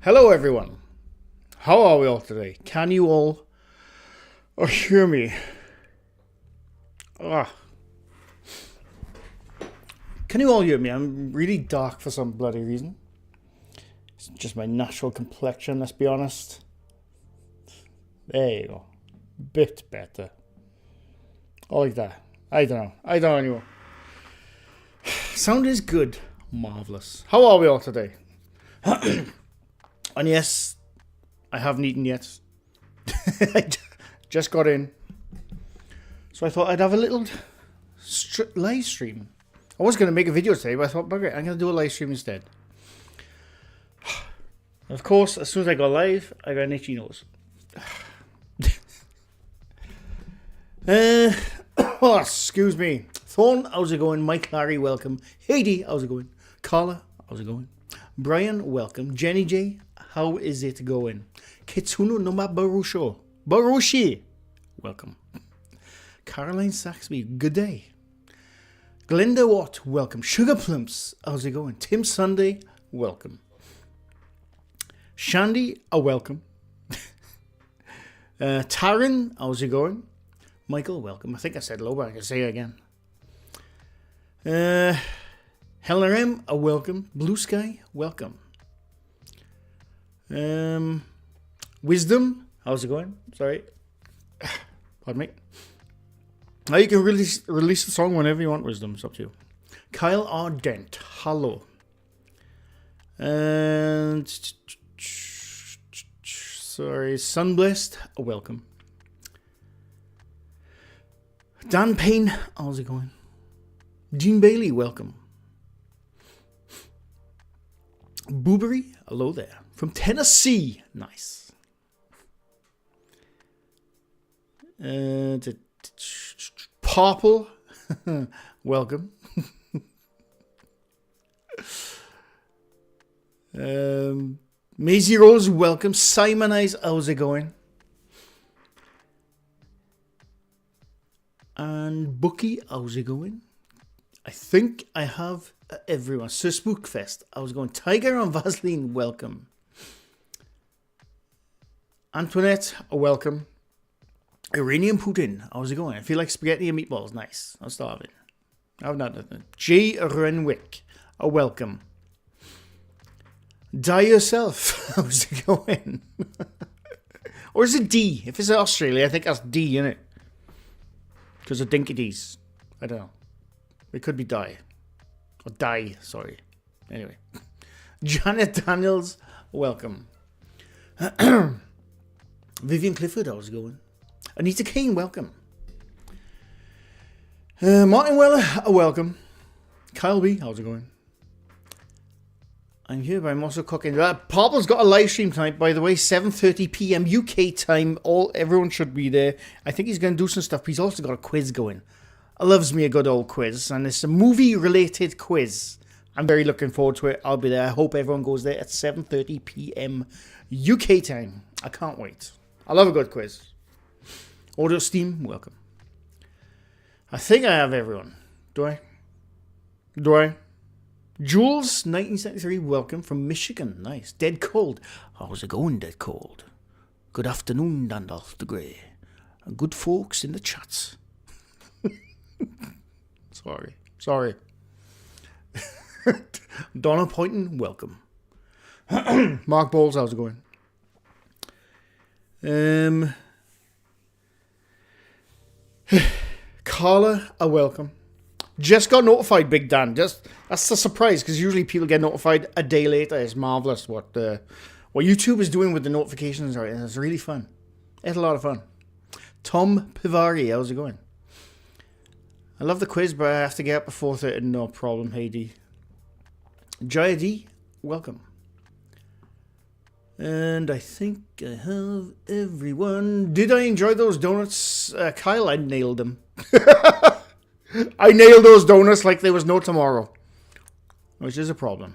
Hello everyone, how are we all today? Can you all hear me? Can you all hear me? I'm really dark for some bloody reason. It's just my natural complexion, let's be honest. There you go. Bit better. Or like that. I don't know anymore. Sound is good. Marvellous. How are we all today? And yes, I haven't eaten yet. I just got in. So I thought I'd have a little live stream. I was going to make a video today, but I thought, bugger it, I'm going to do a live stream instead. Of course, as soon as I got live, I got an itchy nose. Excuse me. Thorn, how's it going? Mike Larry, welcome. Heidi, how's it going? Carla, how's it going? Brian, welcome. Jenny J, how is it going? Kitsuno Noma Barushi, welcome. Caroline Saxby, good day. Glenda Watt, welcome. Sugar Plumps, how's it going? Tim Sunday, welcome. Shandy, welcome. Taryn, how's it going? Michael, welcome. I think I said hello, but I can say it again. Helena M, welcome. Blue Sky, welcome. Wisdom, how's it going? Sorry. Pardon me. Now you can release the song whenever you want, Wisdom. It's up to you. Kyle R. Dent, hello. And sorry, Sunblessed, welcome. Dan Payne, how's it going? Dean Bailey, welcome. Boobery, hello there. From Tennessee, nice. Purple, welcome. Maisie Rose, welcome. Simon Eyes, how's it going? And Bookie, how's it going? I think I have everyone. Sir Spookfest, how's it going? Tiger and Vaseline, welcome. Antoinette, welcome. Iranian Putin, how's it going? I feel like spaghetti and meatballs, nice. I'm starving. I've not done it. J. Renwick, welcome. Die Yourself, how's it going? Or is it D? If it's Australia, I think that's D, innit? Because of Dinky D's. I don't know. It could be Die. Or Die, sorry. Anyway. Janet Daniels, welcome. Vivian Clifford, how's it going? Anita Kane, welcome. Martin Weller, welcome. Kyle B, how's it going? I'm here, but I'm also cooking. Pablo's got a live stream tonight, by the way, 7:30 p.m. UK time. Everyone should be there. I think he's going to do some stuff, but he's also got a quiz going. I loves me a good old quiz, and it's a movie-related quiz. I'm very looking forward to it. I'll be there. I hope everyone goes there at 7:30 p.m. UK time. I can't wait. I love a good quiz. Audio Steam, welcome. I think I have everyone. Do I? Jules, 1973, welcome from Michigan. Nice. Dead Cold. How's it going, Dead Cold? Good afternoon, Dandalf the Grey. And good folks in the chats. Sorry. Donna Poynton, welcome. Mark Bowles, how's it going? Carla, welcome. Just got notified, Big Dan. That's a surprise, because usually people get notified a day later. It's marvellous what YouTube is doing with the notifications. Right, it's really fun. It's a lot of fun. Tom Pivari, how's it going? I love the quiz, but I have to get up at 4:30. No problem, Heidi. Jaya D, welcome. And I think I have everyone. Did I enjoy those donuts? Kyle, I nailed them. I nailed those donuts like there was no tomorrow. Which is a problem.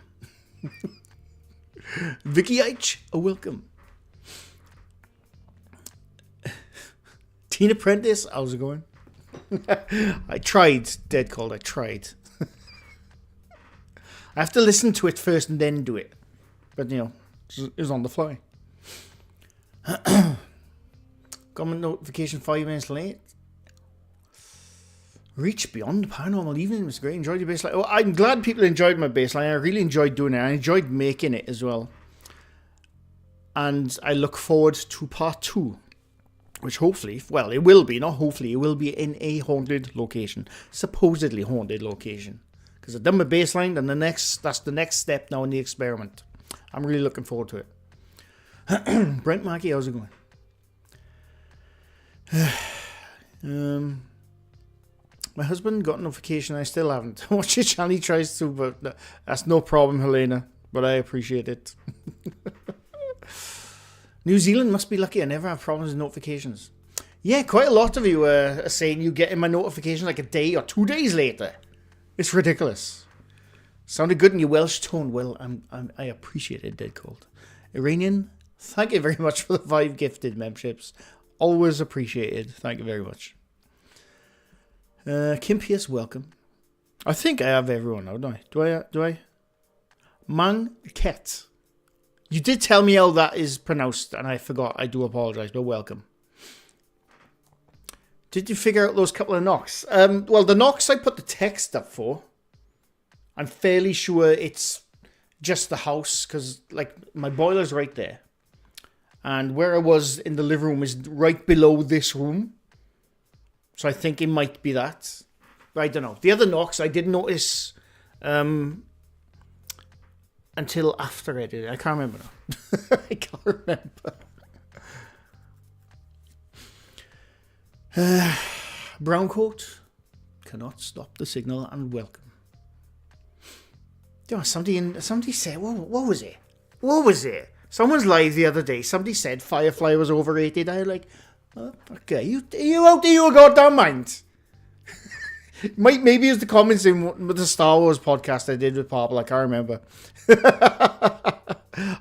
Vicky H, welcome. Tina Prentice, how's it going? I tried, Dead Cold, I tried. I have to listen to it first and then do it. But, is on the fly. Comment notification 5 minutes late. Reach beyond the paranormal evening was great. Enjoyed your baseline. Oh, I'm glad people enjoyed my baseline. I really enjoyed doing it. I enjoyed making it as well. And I look forward to part 2. Which hopefully, well, it will be, not hopefully, it will be in a haunted location. Supposedly haunted location. Because I've done my baseline, and that's the next step now in the experiment. I'm really looking forward to it. Brent Mackey, how's it going? My husband got a notification, I still haven't. Watch your channel, he tries to, but that's no problem, Helena. But I appreciate it. New Zealand must be lucky. I never have problems with notifications. Yeah, quite a lot of you are saying you get in my notification like a day or 2 days later. It's ridiculous. Sounded good in your Welsh tone. Well, I appreciate it, dead cold. Iranian, thank you very much for the 5 gifted memberships. Always appreciated. Thank you very much. Kim Pierce, welcome. I think I have everyone now, don't I? Do I? Manket. You did tell me how that is pronounced, and I forgot. I do apologise, but welcome. Did you figure out those couple of knocks? Well, the knocks I put the text up for. I'm fairly sure it's just the house, because like my boiler's right there. And where I was in the living room is right below this room. So I think it might be that. But I don't know. The other knocks I didn't notice until after I did it. I can't remember now. I can't remember. Brown coat. Cannot stop the signal and welcome. You know, somebody said, what was it? What was it? Someone's live the other day. Somebody said Firefly was overrated. I was like, oh, okay, you out of your goddamn mind. Maybe it's the comments in the Star Wars podcast I did with Purple. I can't remember.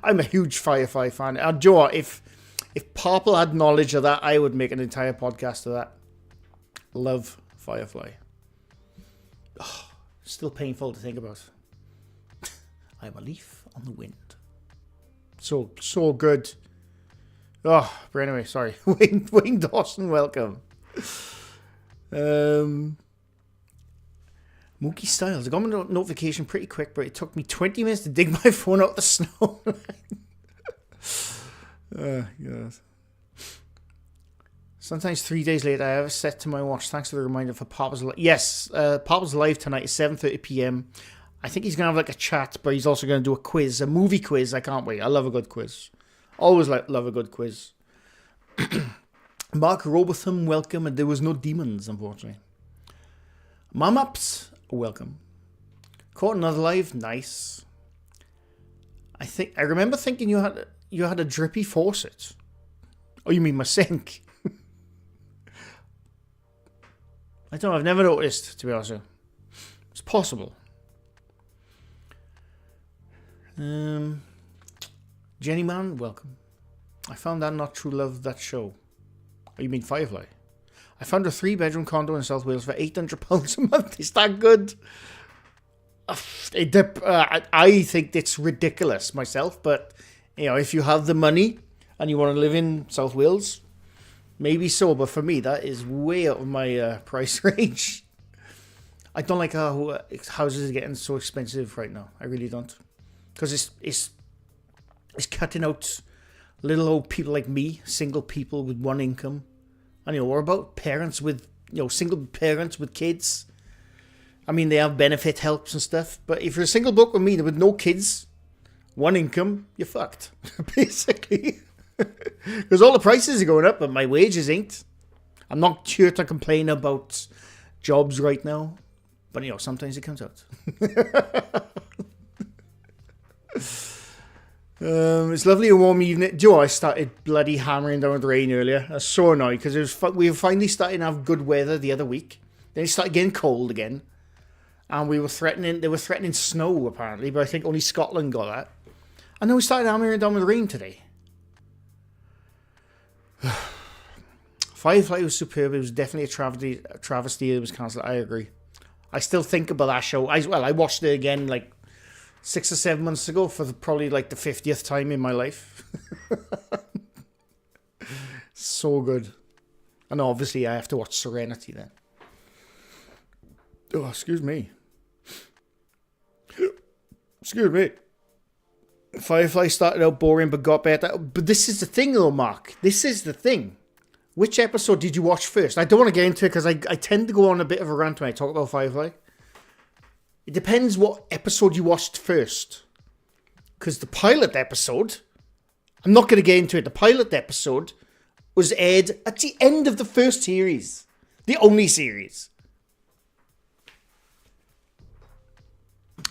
I'm a huge Firefly fan. Joe, if Purple had knowledge of that, I would make an entire podcast of that. Love Firefly. Oh, still painful to think about. I'm a leaf on the wind. So good. Oh, but anyway, sorry. Wayne Dawson, welcome. Mookie Styles. I got my notification pretty quick, but it took me 20 minutes to dig my phone out the snow. Yes. Sometimes 3 days later, I have it set to my watch. Thanks for the reminder for Papa's Live. Yes, Papa's Live tonight is 7:30 p.m. I think he's going to have like a chat, but he's also going to do a quiz, a movie quiz. I can't wait. I love a good quiz. Always love a good quiz. Mark Robotham, welcome. And there was no demons, unfortunately. Mamups, welcome. Caught another live, nice. I remember thinking you had a drippy faucet. Oh, you mean my sink? I don't know. I've never noticed, to be honest with you. It's possible. Jenny Man, welcome. I found that not true love, that show. Oh, you mean Firefly? I found a 3-bedroom condo in South Wales for £800 a month. Is that good? I think it's ridiculous myself, but you know, if you have the money and you want to live in South Wales, maybe so. But for me, that is way out of my price range. I don't like how houses are getting so expensive right now. I really don't, because it's cutting out little old people like me, single people with one income. And, you know, what about parents with, single parents with kids? I mean, they have benefit helps and stuff. But if you're a single bloke with me with no kids, one income, you're fucked, basically. Because all the prices are going up, but my wages ain't. I'm not here to complain about jobs right now. But, sometimes it comes out. It's lovely a warm evening. Do you know, I started bloody hammering down with rain earlier. I was so annoyed because we were finally starting to have good weather the other week. Then it started getting cold again. And they were threatening snow apparently, but I think only Scotland got that. And then we started hammering down with rain today. Firefly was superb. It was definitely a travesty. It was cancelled. I agree. I still think about that show. I watched it again like 6 or 7 months ago for probably like the 50th time in my life. So good. And obviously I have to watch Serenity then. Oh, excuse me. Excuse me. Firefly started out boring but got better. But this is the thing though, Mark. This is the thing. Which episode did you watch first? I don't want to get into it because I tend to go on a bit of a rant when I talk about Firefly. It depends what episode you watched first. Because the pilot episode, I'm not going to get into it. The pilot episode was aired at the end of the first series. The only series.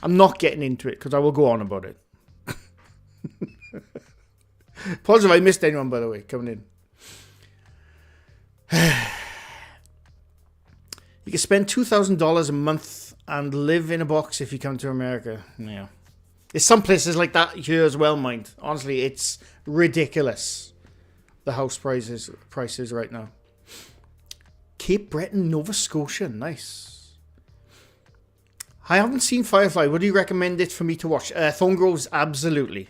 I'm not getting into it because I will go on about it. Apologies if I missed anyone, by the way, coming in. You can spend $2,000 a month and live in a box if you come to America. Yeah. There's some places like that here as well, mind. Honestly, it's ridiculous. The house prices right now. Cape Breton, Nova Scotia. Nice. I haven't seen Firefly. Would you recommend it for me to watch? Thorn Groves, absolutely.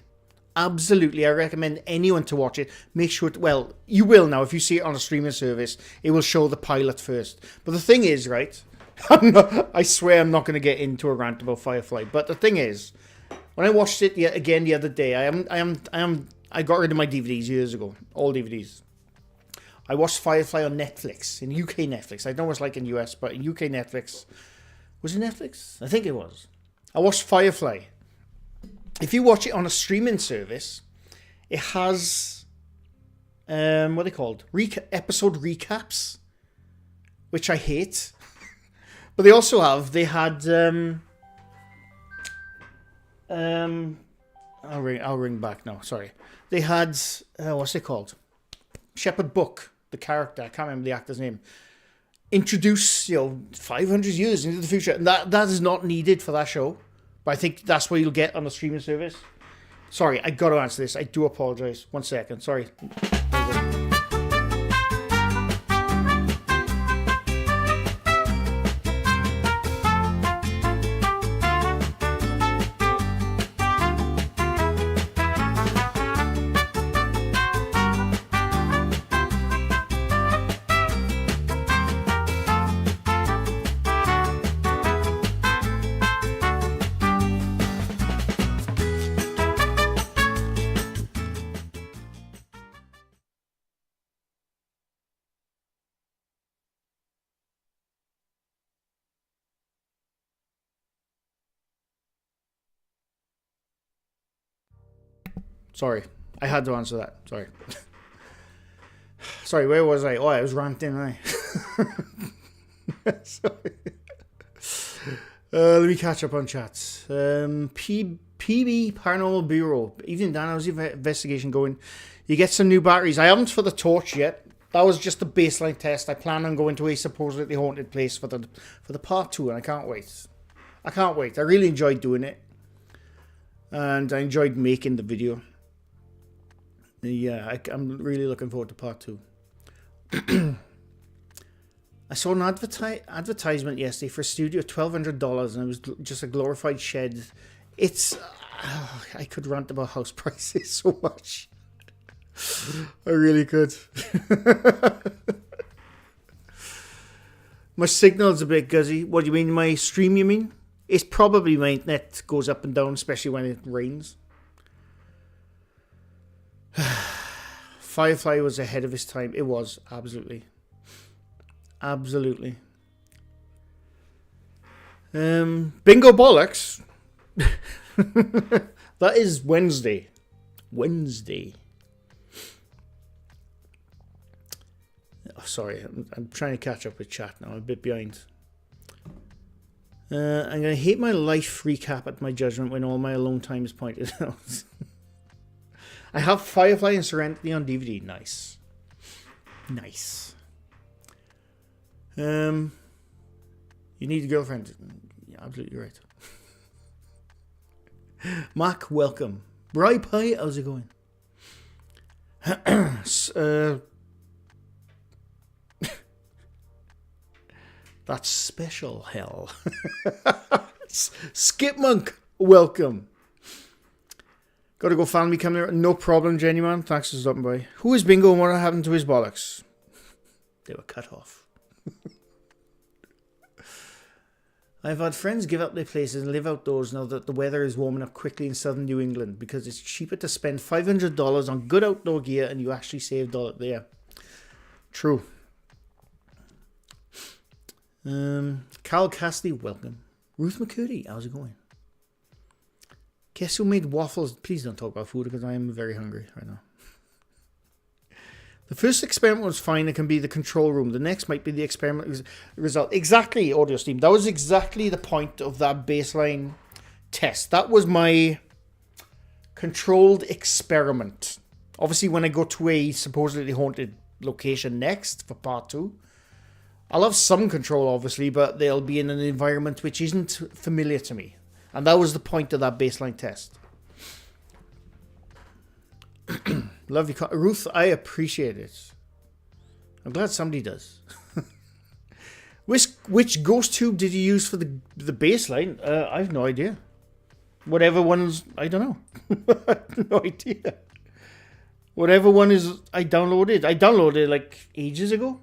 Absolutely. I recommend anyone to watch it. Make sure, well, you will now. If you see it on a streaming service, it will show the pilot first. But the thing is, right? I swear I'm not going to get into a rant about Firefly. But the thing is, when I watched it again the other day, I got rid of my DVDs years ago. All DVDs. I watched Firefly on Netflix, in UK Netflix. I know what it's like in US, but in UK Netflix. Was it Netflix? I think it was. I watched Firefly. If you watch it on a streaming service, it has, what are they called? Episode recaps, which I hate. But they also had, I'll ring back now, sorry. They had, what's it called? Shepherd Book, the character, I can't remember the actor's name. Introduce, 500 years into the future. And that is not needed for that show. But I think that's what you'll get on the streaming service. Sorry, I got to answer this. I do apologize. 1 second. Sorry. Sorry. I had to answer that. Sorry. Sorry, where was I? Oh, I was ranting, right? Sorry. Let me catch up on chats. PB Paranormal Bureau. Evening, Dan. How's the investigation going? You get some new batteries. I haven't for the torch yet. That was just a baseline test. I plan on going to a supposedly haunted place for the part 2, and I can't wait. I can't wait. I really enjoyed doing it. And I enjoyed making the video. Yeah, I'm really looking forward to part 2. I saw an advertisement yesterday for a studio, $1,200, and it was just a glorified shed. It's... I could rant about house prices so much. I really could. My signal's a bit guzzy. What do you mean, my stream, you mean? It's probably my internet goes up and down, especially when it rains. Firefly was ahead of his time. It was, absolutely. Absolutely. Bingo bollocks. That is Wednesday. Wednesday. Oh, sorry, I'm trying to catch up with chat now. I'm a bit behind. I'm going to hate my life recap at my judgment when all my alone time is pointed out. I have Firefly and Serenity on DVD. Nice. Nice. You need a girlfriend. Yeah, absolutely right. Mac, welcome. Bri Pie, how's it going? That's special hell. Skip Monk, welcome. Gotta go family coming here. No problem, Jenny man. Thanks for stopping by. Who is Bingo and what happened to his bollocks? They were cut off. I've had friends give up their places and live outdoors now that the weather is warming up quickly in southern New England because it's cheaper to spend $500 on good outdoor gear and you actually save $1 there. True. Carl Cassidy, welcome. Ruth McCurdy, how's it going? Guess who made waffles? Please don't talk about food because I am very hungry right now. The first experiment was fine. It can be the control room. The next might be the experiment result. Exactly, Audio Steam. That was exactly the point of that baseline test. That was my controlled experiment. Obviously, when I go to a supposedly haunted location next for part 2, I'll have some control, obviously, but they'll be in an environment which isn't familiar to me. And that was the point of that baseline test. Love you, Ruth. I appreciate it. I'm glad somebody does. Which ghost tube did you use for the baseline? I have no idea. Whatever one's, I don't know. I have no idea. Whatever one is, I downloaded. I downloaded it like ages ago.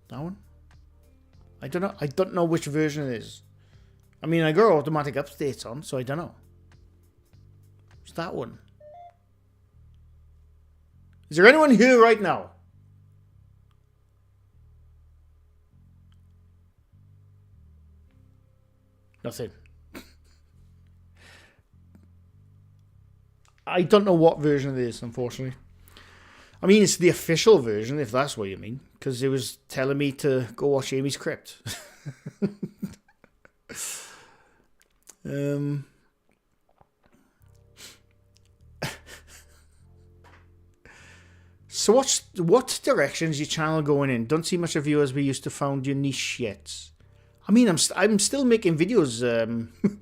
That one? I don't know. I don't know which version it is. I mean, I got automatic updates on, so I don't know. It's that one. Is there anyone here right now? Nothing. I don't know what version it is, unfortunately. I mean, it's the official version, if that's what you mean, because it was telling me to go watch Amy's Crypt. So what direction's your channel going in? Don't see much of you as we used to found your niche yet. I mean, I'm still making videos,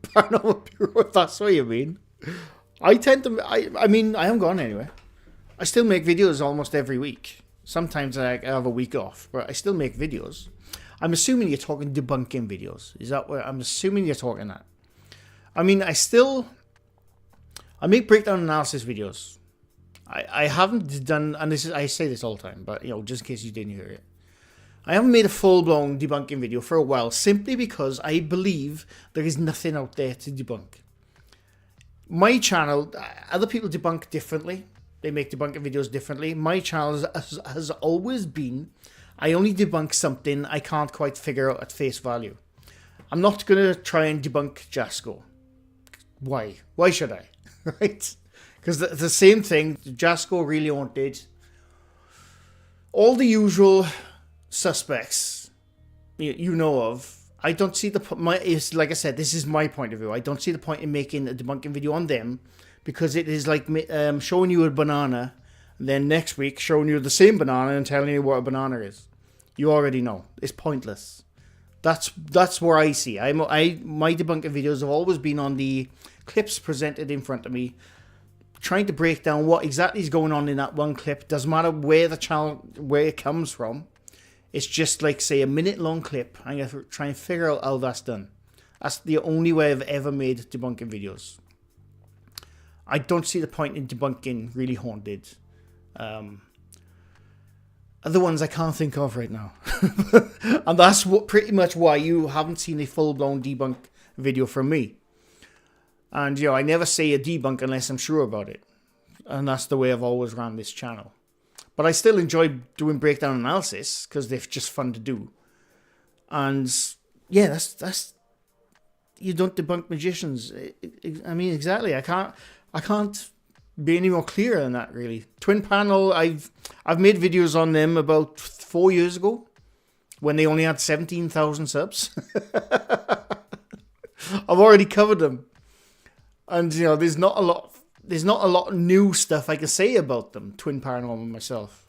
Paranormal Bureau, if that's what you mean. I tend to, I mean, I haven't gone anywhere. I still make videos almost every week. Sometimes I have a week off, but I still make videos. I'm assuming you're talking debunking videos. Is that what I'm assuming you're talking that? I mean, I make breakdown analysis videos. I haven't done, and I say this all the time, but you know, just in case you didn't hear it. I haven't made a full-blown debunking video for a while, simply because I believe there is nothing out there to debunk. My channel, other people debunk differently. They make debunking videos differently. My channel has always been, I only debunk something I can't quite figure out at face value. I'm not going to try and debunk Jasko. Why? Why should I? Right? Because the same thing, Jasko really haunted. All the usual suspects you know of. I don't see it's like I said, this is my point of view. I don't see the point in making a debunking video on them, because it is like showing you a banana, and then next week showing you the same banana and telling you what a banana is. You already know. It's pointless. That's where I see. My debunking videos have always been on the clips presented in front of me, trying to break down what exactly is going on in that one clip. Doesn't matter where it comes from. It's just like, say, a minute-long clip. I'm going to try and figure out how that's done. That's the only way I've ever made debunking videos. I don't see the point in debunking really haunted. Other ones I can't think of right now. And that's pretty much why you haven't seen a full-blown debunk video from me. And, you know, I never say a debunk unless I'm sure about it. And that's the way I've always ran this channel. But I still enjoy doing breakdown analysis because they're just fun to do. And, yeah, that's you don't debunk magicians. I mean, exactly. I can't be any more clear than that, really. Twin Panel, I've made videos on them about 4 years ago when they only had 17,000 subs. I've already covered them. And, you know, there's not a lot of new stuff I can say about them, Twin Paranormal myself.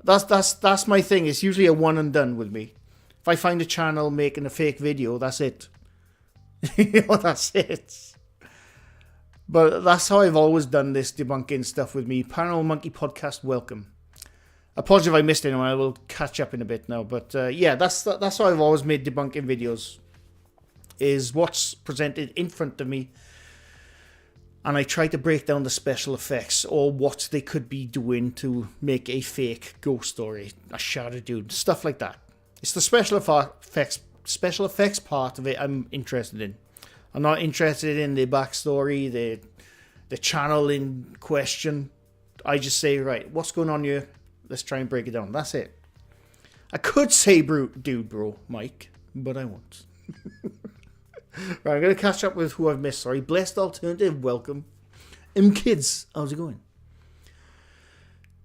That's my thing. It's usually a one and done with me. If I find a channel making a fake video, that's it. You know, that's it. But that's how I've always done this debunking stuff with me. Paranormal Monkey Podcast, welcome. Apologies if I missed anyone. I will catch up in a bit now. But yeah, that's how I've always made debunking videos. Is what's presented in front of me. And I try to break down the special effects or what they could be doing to make a fake ghost story, a shadow dude, stuff like that. It's the special effects part of it I'm interested in. I'm not interested in the backstory, the channel in question. I just say, right, what's going on here? Let's try and break it down. That's it. I could say dude bro, Mike, but I won't. Right, I'm going to catch up with who I've missed. Sorry, Blessed Alternative, welcome. Kids, how's it going?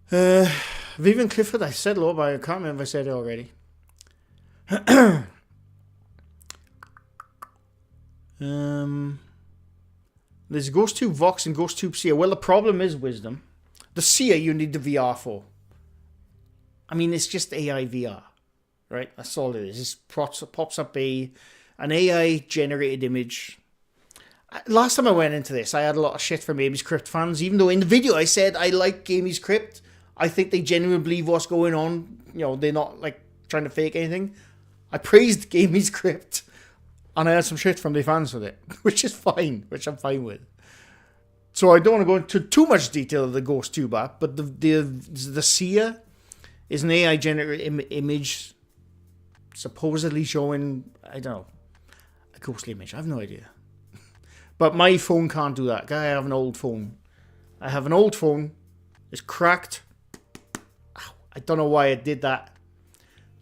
Vivian Clifford, I said hello, but I can't remember if I said it already. There's GhostTube Vox and GhostTube Seer. Well, the problem is, Wisdom, the Seer you need the VR for. I mean, it's just AI VR, right? That's all it is. It pops up an AI-generated image. Last time I went into this, I had a lot of shit from Amy's Crypt fans, even though in the video I said I like Amy's Crypt. I think they genuinely believe what's going on. You know, they're not, like, trying to fake anything. I praised Amy's Crypt, and I had some shit from the fans with it, which is fine, which I'm fine with. So I don't want to go into too much detail of the GhostTube app, but the Seer is an AI-generated image supposedly showing, I don't know, a ghostly image. I have no idea. But my phone can't do that. I have an old phone. It's cracked. Ow, I don't know why I did that.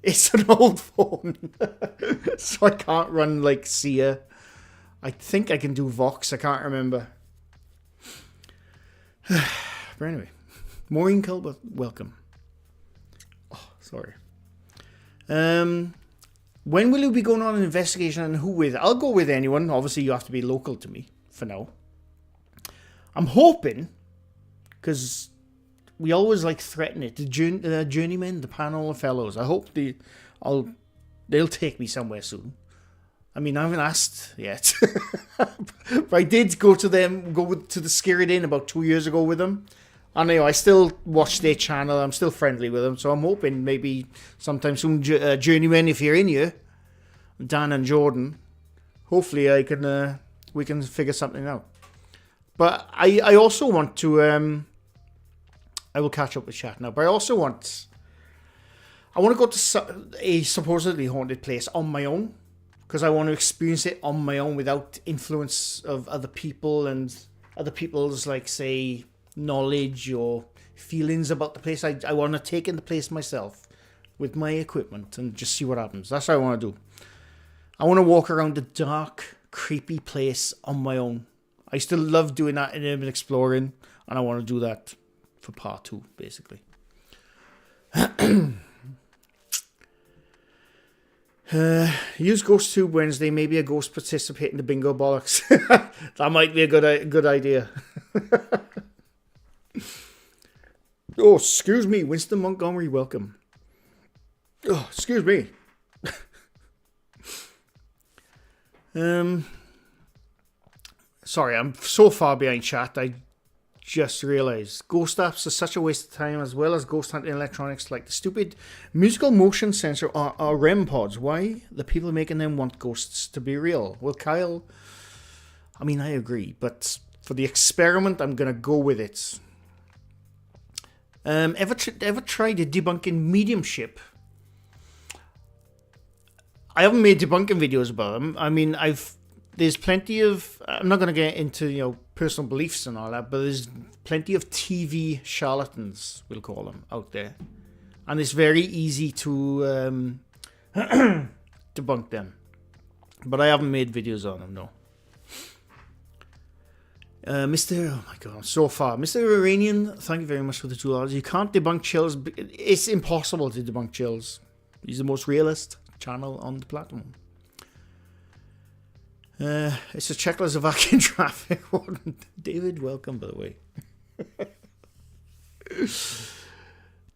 It's an old phone. So I can't run like Seer. I think I can do Vox. I can't remember. But anyway. Maureen Culbert, welcome. Oh, sorry. When will you be going on an investigation and who with? I'll go with anyone. Obviously, you have to be local to me for now. I'm hoping, because we always like threaten it. The journeymen, the panel of fellows. I hope they'll take me somewhere soon. I mean, I haven't asked yet, but I did go to the Scared Inn about 2 years ago with them. I know I still watch their channel. I'm still friendly with them, so I'm hoping maybe sometime soon, journeymen, if you're in here, Dan and Jordan, hopefully we can figure something out. But I also want to. I will catch up with chat now, but I want to go to a supposedly haunted place on my own, because I want to experience it on my own without influence of other people and other people's, like, say, knowledge or feelings about the place. I want to take in the place myself with my equipment and just see what happens. That's what I want to do. I want to walk around the dark, creepy place on my own. I still love doing that in urban exploring, and I want to do that for part 2, basically. Use GhostTube Wednesday. Maybe a ghost participate in the bingo bollocks. That might be a good idea. Oh, excuse me, Winston Montgomery, welcome. Oh, excuse me. Sorry, I'm so far behind chat. I just realised ghost apps are such a waste of time, as well as ghost hunting electronics like the stupid musical motion sensor or REM pods. Why the people making them want ghosts to be real? Well, Kyle, I mean, I agree, but for the experiment, I'm gonna go with it. Ever tried debunking mediumship? I haven't made debunking videos about them. I mean, there's plenty of, I'm not going to get into, personal beliefs and all that, but there's plenty of TV charlatans, we'll call them, out there. And it's very easy to debunk them. But I haven't made videos on them, no. Oh my god, so far. Mr. Iranian, thank you very much for the $2. You can't debunk chills. It's impossible to debunk chills. He's the most realist channel on the platform. It's a Czechoslovakian traffic warden. David, welcome, by the way.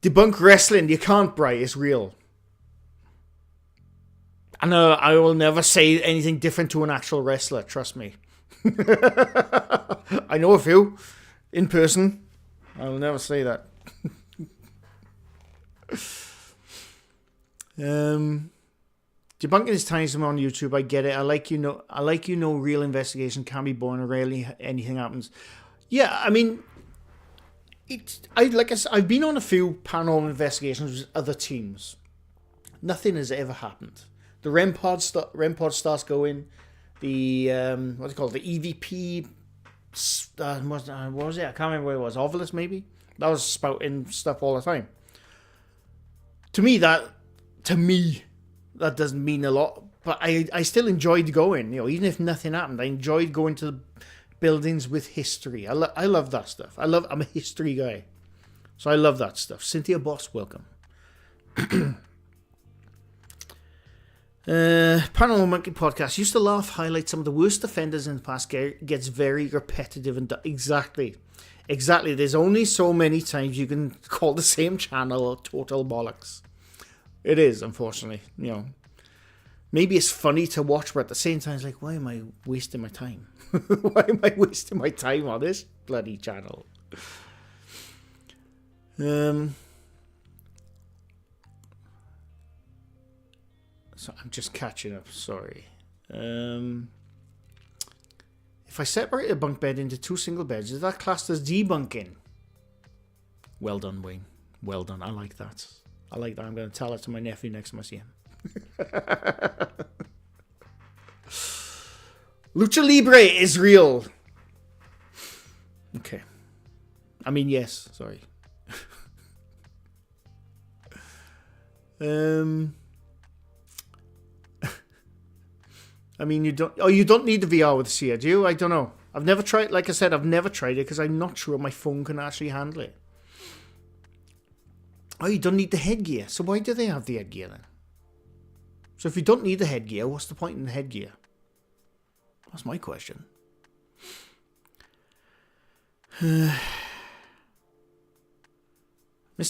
Debunk wrestling. You can't, Bri. It's real. And I will never say anything different to an actual wrestler. Trust me. I know a few in person. I will never say that. Debunking is tiresome on YouTube. I get it. I like real investigation can be boring and rarely anything happens. Yeah, I mean, I've been on a few paranormal investigations with other teams. Nothing has ever happened. The REM pod starts going. The what's it called? The EVP. What was it? I can't remember what it was. Ovilus maybe. That was spouting stuff all the time. To me, that doesn't mean a lot. But I still enjoyed going. You know, even if nothing happened, I enjoyed going to buildings with history. I love that stuff. I'm a history guy, so I love that stuff. Cynthia Boss, welcome. Paranormal Monkey Podcast used to laugh, highlight some of the worst offenders in the past. Gets very repetitive and exactly. There's only so many times you can call the same channel total bollocks. It is, unfortunately. You know, maybe it's funny to watch, but at the same time, it's like, why am I wasting my time? Why am I wasting my time on this bloody channel? So I'm just catching up, sorry. If I separate a bunk bed into 2 single beds, is that classed as debunking? Well done, Wayne. Well done. I like that. I'm going to tell it to my nephew next time I see him. Lucha Libre is real. Okay. I mean, yes. Sorry. I mean, you don't need the VR with the Seer, do you? I don't know. I've never tried, like I said, I've never tried it because I'm not sure my phone can actually handle it. Oh, you don't need the headgear. So why do they have the headgear then? So if you don't need the headgear, what's the point in the headgear? That's my question. Mr.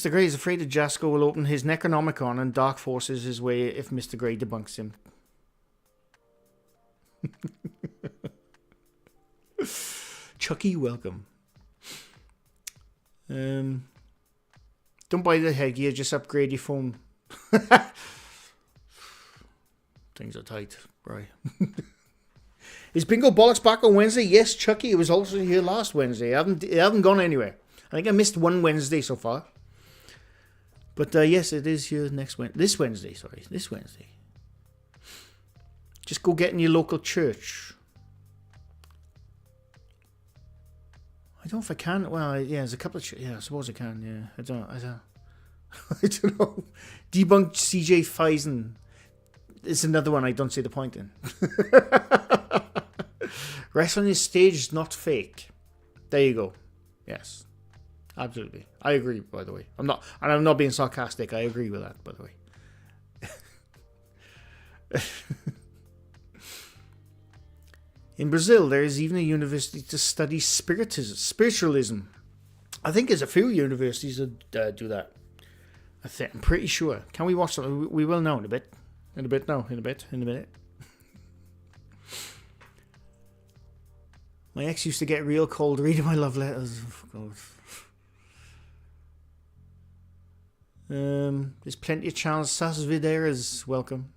Grey is afraid that Jasko will open his Necronomicon and Dark Forces his way if Mr. Grey debunks him. Chucky, welcome. Don't buy the headgear, just upgrade your phone. Things are tight, right? Is Bingo Bollocks back on Wednesday? Yes, Chucky. It was also here last Wednesday. It haven't gone anywhere. I think I missed one Wednesday so far. But yes, it is here this Wednesday. This Wednesday. Just go get in your local church. I don't know if I can. Well, yeah, there's a couple of... Yeah, I suppose I can, yeah. I don't I don't know. Debunked CJ Feisen. It's another one I don't see the point in. Wrestling is staged, not fake. There you go. Yes. Absolutely. I agree, by the way. I'm not being sarcastic. I agree with that, by the way. In Brazil, there is even a university to study spiritualism. I think there's a few universities that do that. I'm pretty sure. Can we watch that? We will know in a bit. In a minute. My ex used to get real cold reading my love letters. Oh, God. There's plenty of channels. Sas Videras, welcome.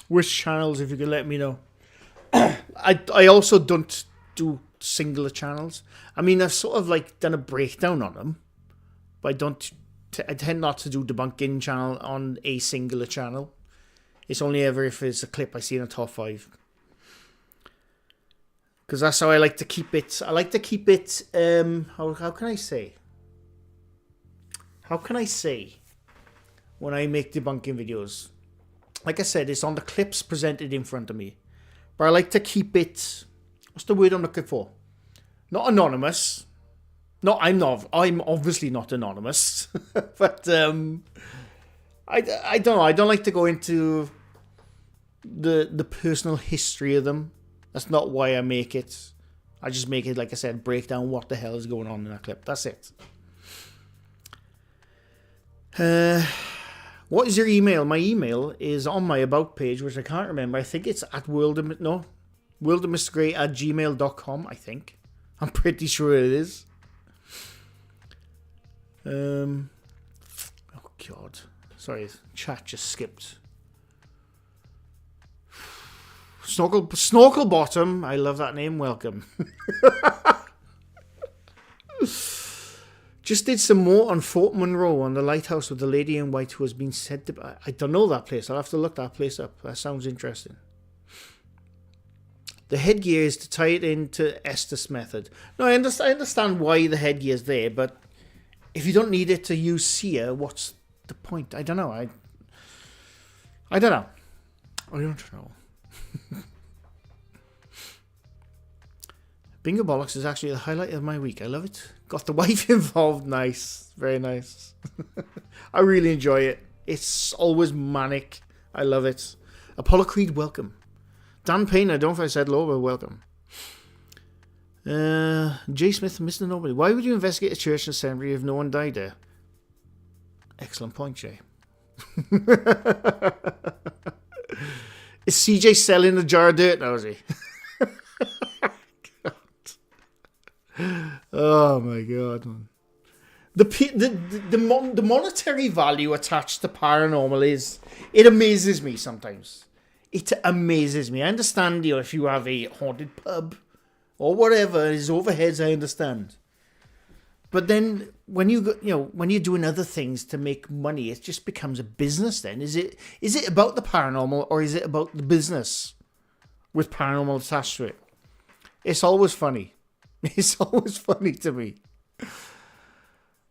Which channels, if you could let me know. I also don't do singular channels. I mean, I've sort of like done a breakdown on them, but I tend not to do debunking channel on a singular channel. It's only ever if it's a clip I see in a top 5. Because that's how I like to keep it. I like to keep it, how can I say? How can I say when I make debunking videos? Like I said, it's on the clips presented in front of me. But I like to keep it... What's the word I'm looking for? Not anonymous. No, I'm not. I'm obviously not anonymous. But I don't know. I don't like to go into the personal history of them. That's not why I make it. I just make it, like I said, break down what the hell is going on in that clip. That's it. What is your email? My email is on my About page, which I can't remember. I think it's at worldofmrgrey@gmail.com, I think. I'm pretty sure it is. Oh, God. Sorry, chat just skipped. Snorkel Bottom. I love that name. Welcome. Just did some more on Fort Monroe on the lighthouse with the lady in white who has been said to... I don't know that place. I'll have to look that place up. That sounds interesting. The headgear is to tie it into Estes method. No, I understand why the headgear is there, but if you don't need it to use seer, what's the point? I don't know. I don't know. I don't know. Bingo Bollocks is actually the highlight of my week. I love it. Got the wife involved. Nice. Very nice. I really enjoy it. It's always manic. I love it. Apollo Creed, welcome. Dan Payne, I don't know if I said hello, but welcome. J. Smith, Mr. Nobody. Why would you investigate a church and cemetery if no one died there? Excellent point, Jay. Is CJ selling a jar of dirt now, is he? Oh my god, man. The monetary value attached to paranormal it amazes me sometimes. It amazes me. I understand, if you have a haunted pub or whatever, his overheads, I understand. But then when when you're doing other things to make money, it just becomes a business then. Is it about the paranormal or is it about the business with paranormal attached to it? It's always funny. It's always funny to me.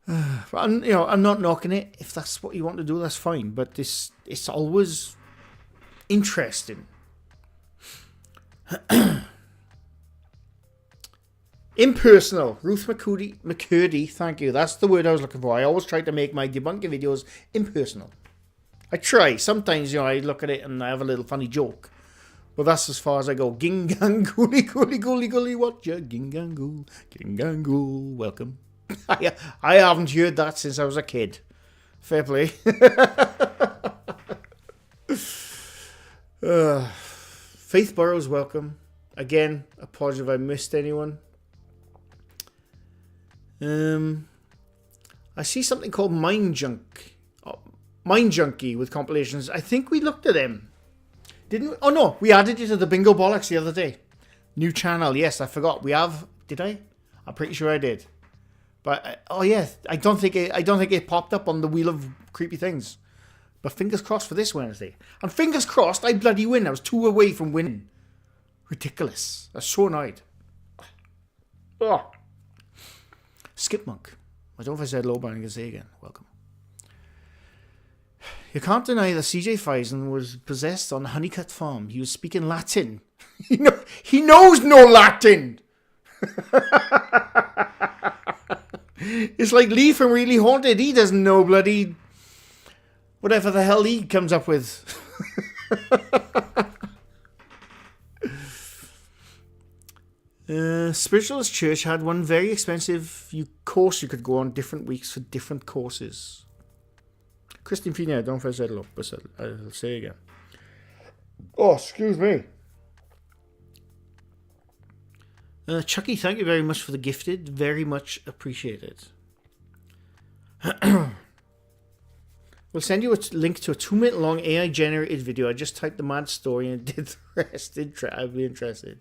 But I'm not knocking it. If that's what you want to do, that's fine. But it's always interesting. Impersonal. Ruth McCurdy, thank you. That's the word I was looking for. I always try to make my debunking videos impersonal. I try. Sometimes, I look at it and I have a little funny joke. But that's as far as I go. Ging gang gooly gooly gooly gooly watcha. Ging gang ghoul, welcome. I haven't heard that since I was a kid. Fair play. Faith Burrows, welcome. Again, apologies if I missed anyone. I see something called Mind Junkie with compilations. I think we looked at them. Didn't we? Oh no, we added it to the Bingo Bollocks the other day. New channel, yes, I forgot. We have, did I? I'm pretty sure I did. But oh yeah, I don't think it popped up on the wheel of creepy things. But fingers crossed for this Wednesday. And fingers crossed I bloody win. I was 2 away from winning. Ridiculous. I was so annoyed. Oh. Skip Monk. I don't know if I said hello, but I'm going to say again. Welcome. You can't deny that CJ Faison was possessed on Honeycutt Farm. He was speaking Latin. He knows no Latin. It's like Lee from Really Haunted. He doesn't know bloody whatever the hell he comes up with. Spiritualist Church had one very expensive course you could go on different weeks for different courses. Christine Fina, don't know if I said hello, but I'll say again. Oh, excuse me. Chucky, thank you very much for the gifted. Very much appreciated. We'll send you a link to a 2-minute long AI generated video. I just typed the mad story and did the rest. I'd be interested.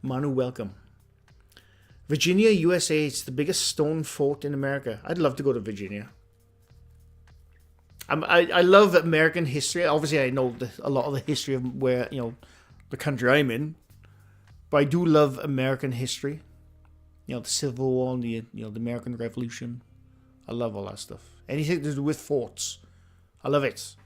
Manu, welcome. Virginia, USA. It's the biggest stone fort in America. I'd love to go to Virginia. I love American history. Obviously, I know a lot of the history of where, the country I'm in. But I do love American history. The Civil War and the American Revolution. I love all that stuff. Anything to do with forts. I love it.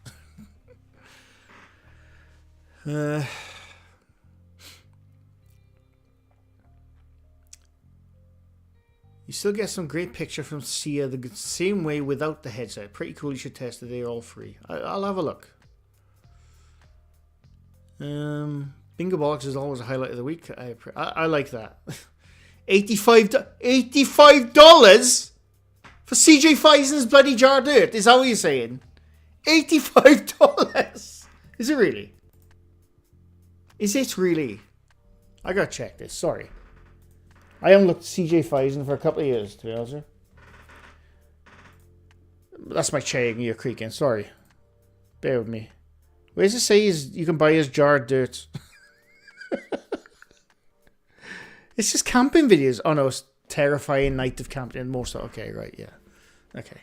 You still get some great picture from Sia the same way without the headset. Pretty cool. You should test it. They're all free. I'll have a look. Bingo Bollocks is always a highlight of the week. I like that. $85 for CJ Faison's bloody jar of dirt. Is that what you're saying? $85. Is it really? Is it really? I gotta check this. Sorry. I haven't looked at CJ Faison for a couple of years, to be honest with you. That's my chair you're creaking. Sorry. Bear with me. Where does it say you can buy his jar of dirt? It's just camping videos. Oh no, it's terrifying night of camping. Most okay, right? Yeah, okay.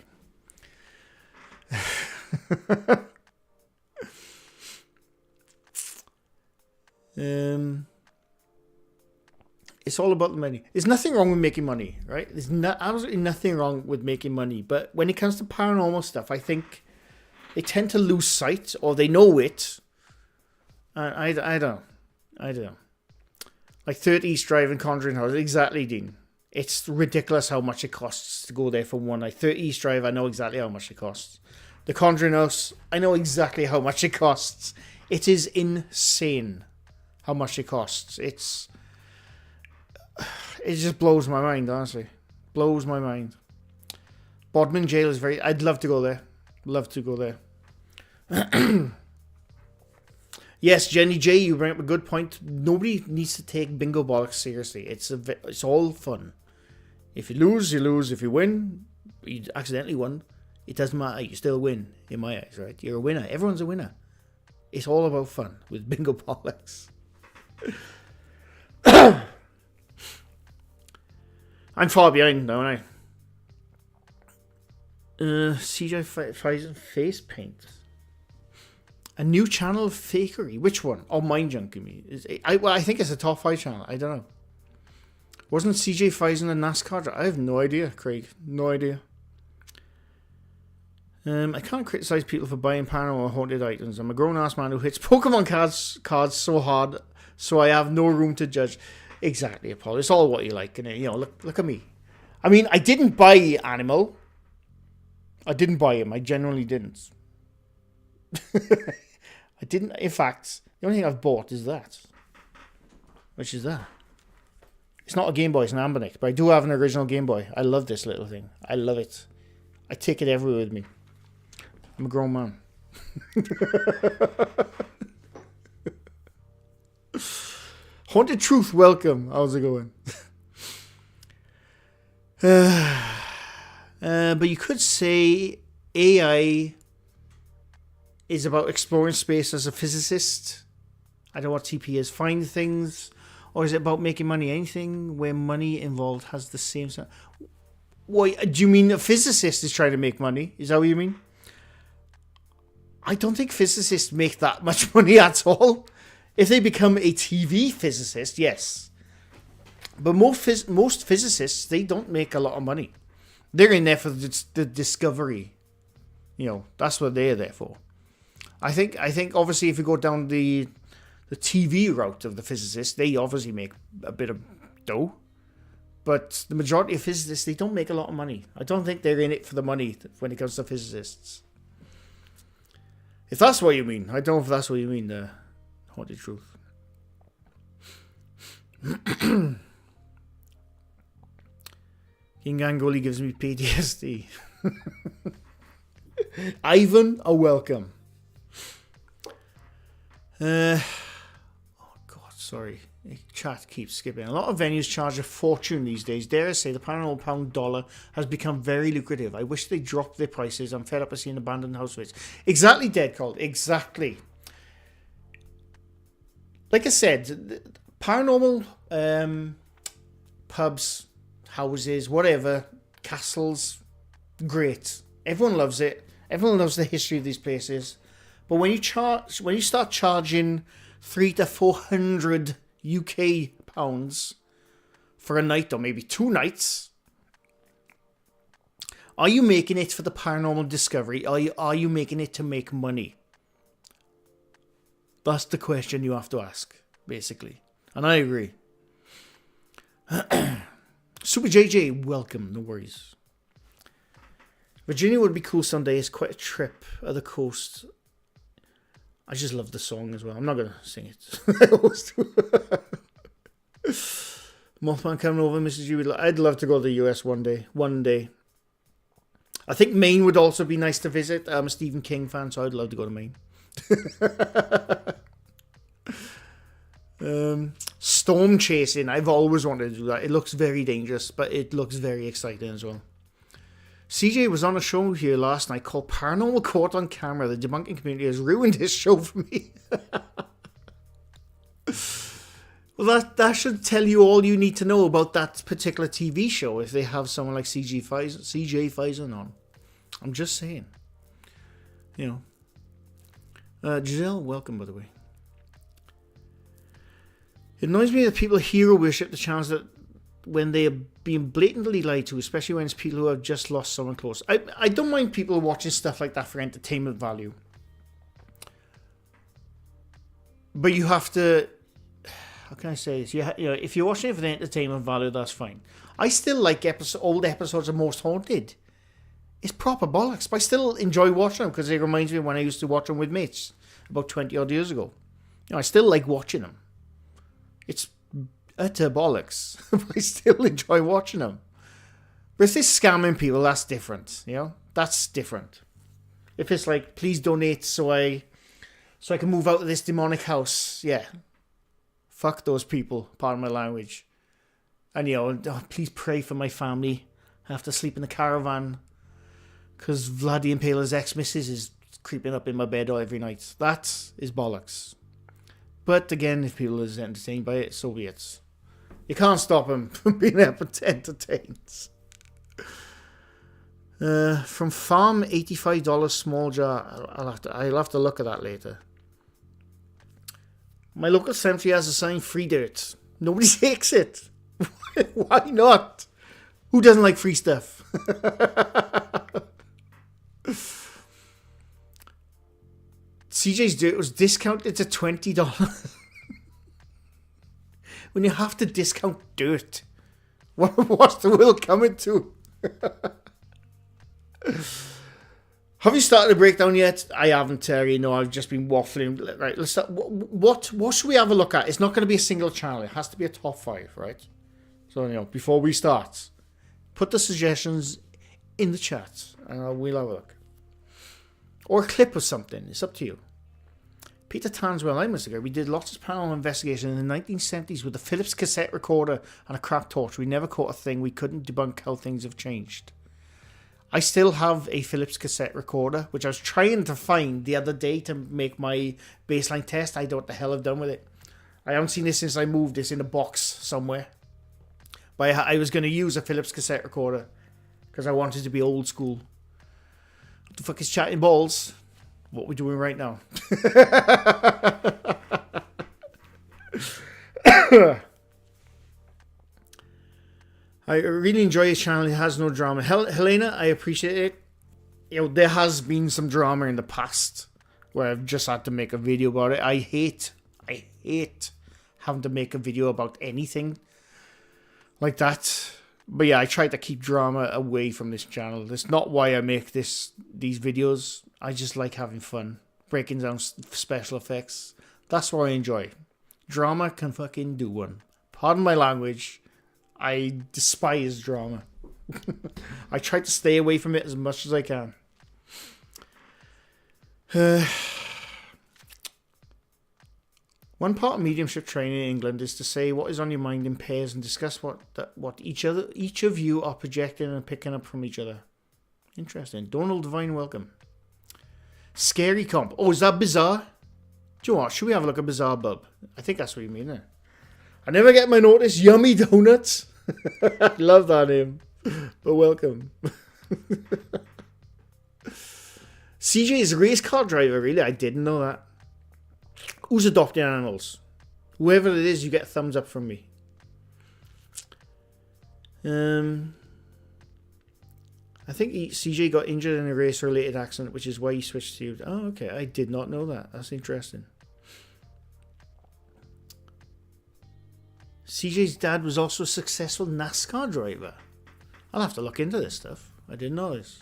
It's all about the money. There's nothing wrong with making money, right? There's absolutely nothing wrong with making money. But when it comes to paranormal stuff, I think they tend to lose sight, or they know it. I don't know. Like 30 East Drive and Conjuring House. Exactly, Dean. It's ridiculous how much it costs to go there for one night. 30 East Drive, I know exactly how much it costs. The Conjuring House, I know exactly how much it costs. It is insane how much it costs. It just blows my mind, honestly. Blows my mind. Bodmin Jail is very... I'd love to go there. Love to go there. Yes, Jenny J, you bring up a good point. Nobody needs to take bingo bollocks seriously. It's all fun. If you lose, you lose. If you win, you accidentally won. It doesn't matter. You still win, in my eyes, right? You're a winner. Everyone's a winner. It's all about fun with bingo bollocks. I'm far behind, don't I? CJ Pfizer face paint. A new channel of fakery. Which one? Oh, Mind Junk, you mean? I think it's a top 5 channel. I don't know. Wasn't CJ Pfizer a NASCAR? I have no idea, Craig. No idea. I can't criticize people for buying paranormal or haunted items. I'm a grown-ass man who hits Pokemon cards so hard, so I have no room to judge. Exactly, Paul. It's all what you like, and you know. Look at me. I mean, I didn't buy Animal. I didn't buy him. I genuinely didn't. I didn't. In fact, the only thing I've bought is that. Which is that? It's not a Game Boy. It's an Ambernick, but I do have an original Game Boy. I love this little thing. I love it. I take it everywhere with me. I'm a grown man. Haunted Truth, welcome. How's it going? But you could say AI is about exploring space as a physicist. I don't know what TP is. Find things. Or is it about making money? Anything where money involved has the same... What, do you mean a physicist is trying to make money? Is that what you mean? I don't think physicists make that much money at all. If they become a TV physicist, yes. But most physicists, they don't make a lot of money. They're in there for the discovery. You know, that's what they're there for. I think obviously if you go down the TV route of the physicists, they obviously make a bit of dough. But the majority of physicists, they don't make a lot of money. I don't think they're in it for the money when it comes to physicists. If that's what you mean. I don't know if that's what you mean, the Haunted Truth. King Angoli gives me PTSD. Ivan, a welcome. Oh God, sorry. Chat keeps skipping. A lot of venues charge a fortune these days. Dare I say the paranormal pound dollar has become very lucrative. I wish they dropped their prices. I'm fed up of seeing abandoned houses. Exactly, Dead Cold. Exactly. Like I said, paranormal pubs, houses, whatever, castles, great. Everyone loves it. Everyone loves the history of these places. But when you start charging 300 to 400 UK pounds for a night, or maybe 2 nights, are you making it for the paranormal discovery? Are you making it to make money? That's the question you have to ask, basically. And I agree. Super JJ, welcome. No worries. Virginia would be cool someday. It's quite a trip at the coast. I just love the song as well. I'm not going to sing it. Mothman coming over, Mrs. U. I'd love to go to the US one day. One day. I think Maine would also be nice to visit. I'm a Stephen King fan, so I'd love to go to Maine. Storm chasing. I've always wanted to do that. It looks very dangerous, but it looks very exciting as well. CJ was on a show here last night called Paranormal Caught on Camera. The debunking community has ruined his show for me. Well, that should tell you all you need to know about that particular TV show if they have someone like CJ Faison on. I'm just saying. You know. Giselle, welcome, by the way. It annoys me that people hero worship the chance that when they are being blatantly lied to, especially when it's people who have just lost someone close. I don't mind people watching stuff like that for entertainment value. But you have to... How can I say this? You know, if you're watching it for the entertainment value, that's fine. I still like old episodes of Most Haunted. It's proper bollocks, but I still enjoy watching them because it reminds me of when I used to watch them with mates about 20 odd years ago. You know, I still like watching them. It's utter bollocks, but I still enjoy watching them. But if it's scamming people, that's different. You know, that's different. If it's like, please donate so I can move out of this demonic house, yeah. Fuck those people, pardon my language. And, you know, please pray for my family. I have to sleep in the caravan because Vladdy Impaler's ex-missus is creeping up in my bed every night. That is bollocks. But again, if people are entertained by it, so be it. You can't stop them from being entertained. From Farm, $85 small jar. I'll have to look at that later. My local cemetery has a sign, free dirt. Nobody takes it. Why not? Who doesn't like free stuff? CJ's dirt was discounted to $20. When you have to discount dirt, what's the world coming to? Have you started a breakdown yet? I haven't, Terry. No, I've just been waffling. Right, let's start. What should we have a look at? It's not going to be a single channel. It has to be a top 5, right? So, you know, before we start, put the suggestions in the chat, and we'll have a look. Or a clip of something. It's up to you. Peter Tanswell, I'm Mr. Guy. We did lots of paranormal investigation in the 1970s with a Philips cassette recorder and a crap torch. We never caught a thing. We couldn't debunk how things have changed. I still have a Philips cassette recorder, which I was trying to find the other day to make my baseline test. I don't know what the hell I've done with it. I haven't seen this since I moved this in a box somewhere. But I was going to use a Philips cassette recorder because I wanted to be old school. What the fuck is chatting balls? What we're doing right now. I really enjoy his channel. It has no drama. Helena, I appreciate it. You know, there has been some drama in the past where I've just had to make a video about it. I hate having to make a video about anything like that. But yeah, I try to keep drama away from this channel. That's not why I make these videos. I just like having fun. Breaking down special effects. That's what I enjoy. Drama can fucking do one. Pardon my language. I despise drama. I try to stay away from it as much as I can. One part of mediumship training in England is to say what is on your mind in pairs and discuss what each of you are projecting and picking up from each other. Interesting. Donald Devine, welcome. Scary comp. Oh, is that bizarre? Do you know what? Should we have a look at Bizarre Bub? I think that's what you mean, eh? I never get my notice. Yummy Donuts. I love that name. But welcome. CJ is a race car driver, really? I didn't know that. Who's adopting animals? Whoever it is, you get a thumbs up from me. I think CJ got injured in a race-related accident, which is why he switched to... Oh, okay. I did not know that. That's interesting. CJ's dad was also a successful NASCAR driver. I'll have to look into this stuff. I didn't know this.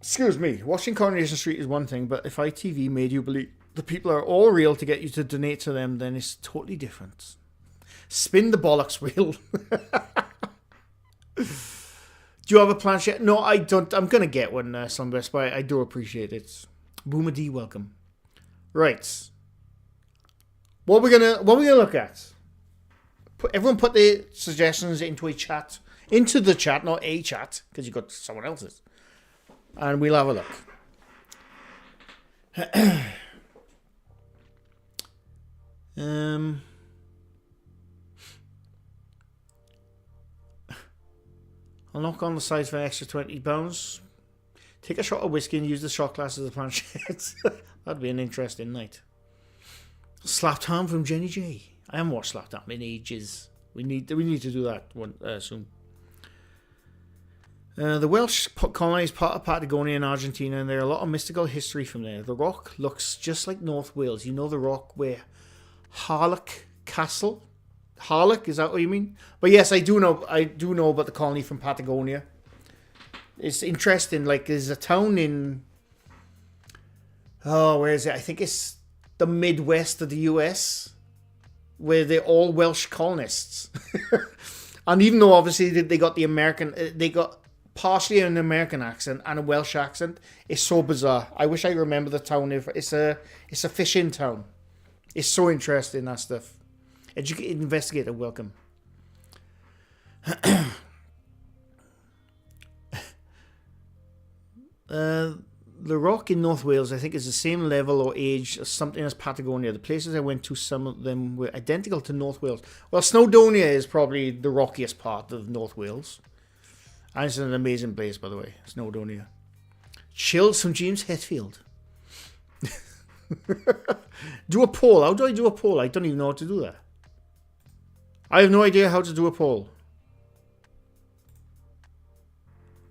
Excuse me. Watching Coronation Street is one thing, but if ITV made you believe the people are all real to get you to donate to them, then it's totally different. Spin the bollocks wheel. Do you have a planche yet? No, I don't. I'm going to get one, Sunburst, but I do appreciate it. Boomer D, welcome. Right. What we're gonna look at? Everyone put their suggestions into a chat. Into the chat, not a chat, because you've got someone else's. and we'll have a look. I'll knock on the sides for an extra £20. Take a shot of whiskey and use the shot glass as a planchette. That'd be an interesting night. Slapped Ham from Jenny J. I haven't watched Slapped Ham in ages. We need to do that one soon. The Welsh colonised part of Patagonia and Argentina, and there are a lot of mystical history from there. The rock looks just like North Wales. You know the rock where Harlech Castle? Harlech, is that what you mean? But yes, I do know about the colony from Patagonia. It's interesting. Like, there's a town in... Oh, where is it? I think it's the Midwest of the US, where they're all Welsh colonists. And even though obviously they got the American... They got partially an American accent and a Welsh accent. It's so bizarre. I wish I remember the town. It's a fishing town. It's so interesting, that stuff. Educated investigator, welcome. The rock in North Wales, I think, is the same level or age as something as Patagonia. The places I went to, some of them were identical to North Wales. Well, Snowdonia is probably the rockiest part of North Wales. And it's an amazing place, by the way, Snowdonia. Chills from James Hetfield. Do a poll. How do I do a poll? I don't even know how to do that. I have no idea how to do a poll.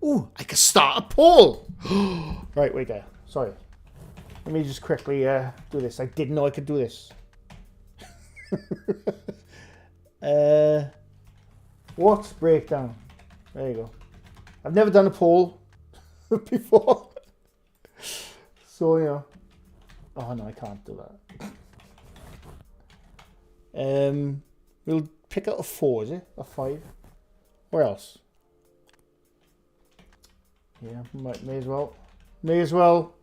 Ooh, I can start a poll. Right, wait there. Sorry. Let me just quickly do this. I didn't know I could do this. What breakdown? There you go. I've never done a poll before. So, you know. Oh, no, I can't do that. We'll pick out a 4, is it? A 5? Where else? Yeah, may as well. May as well.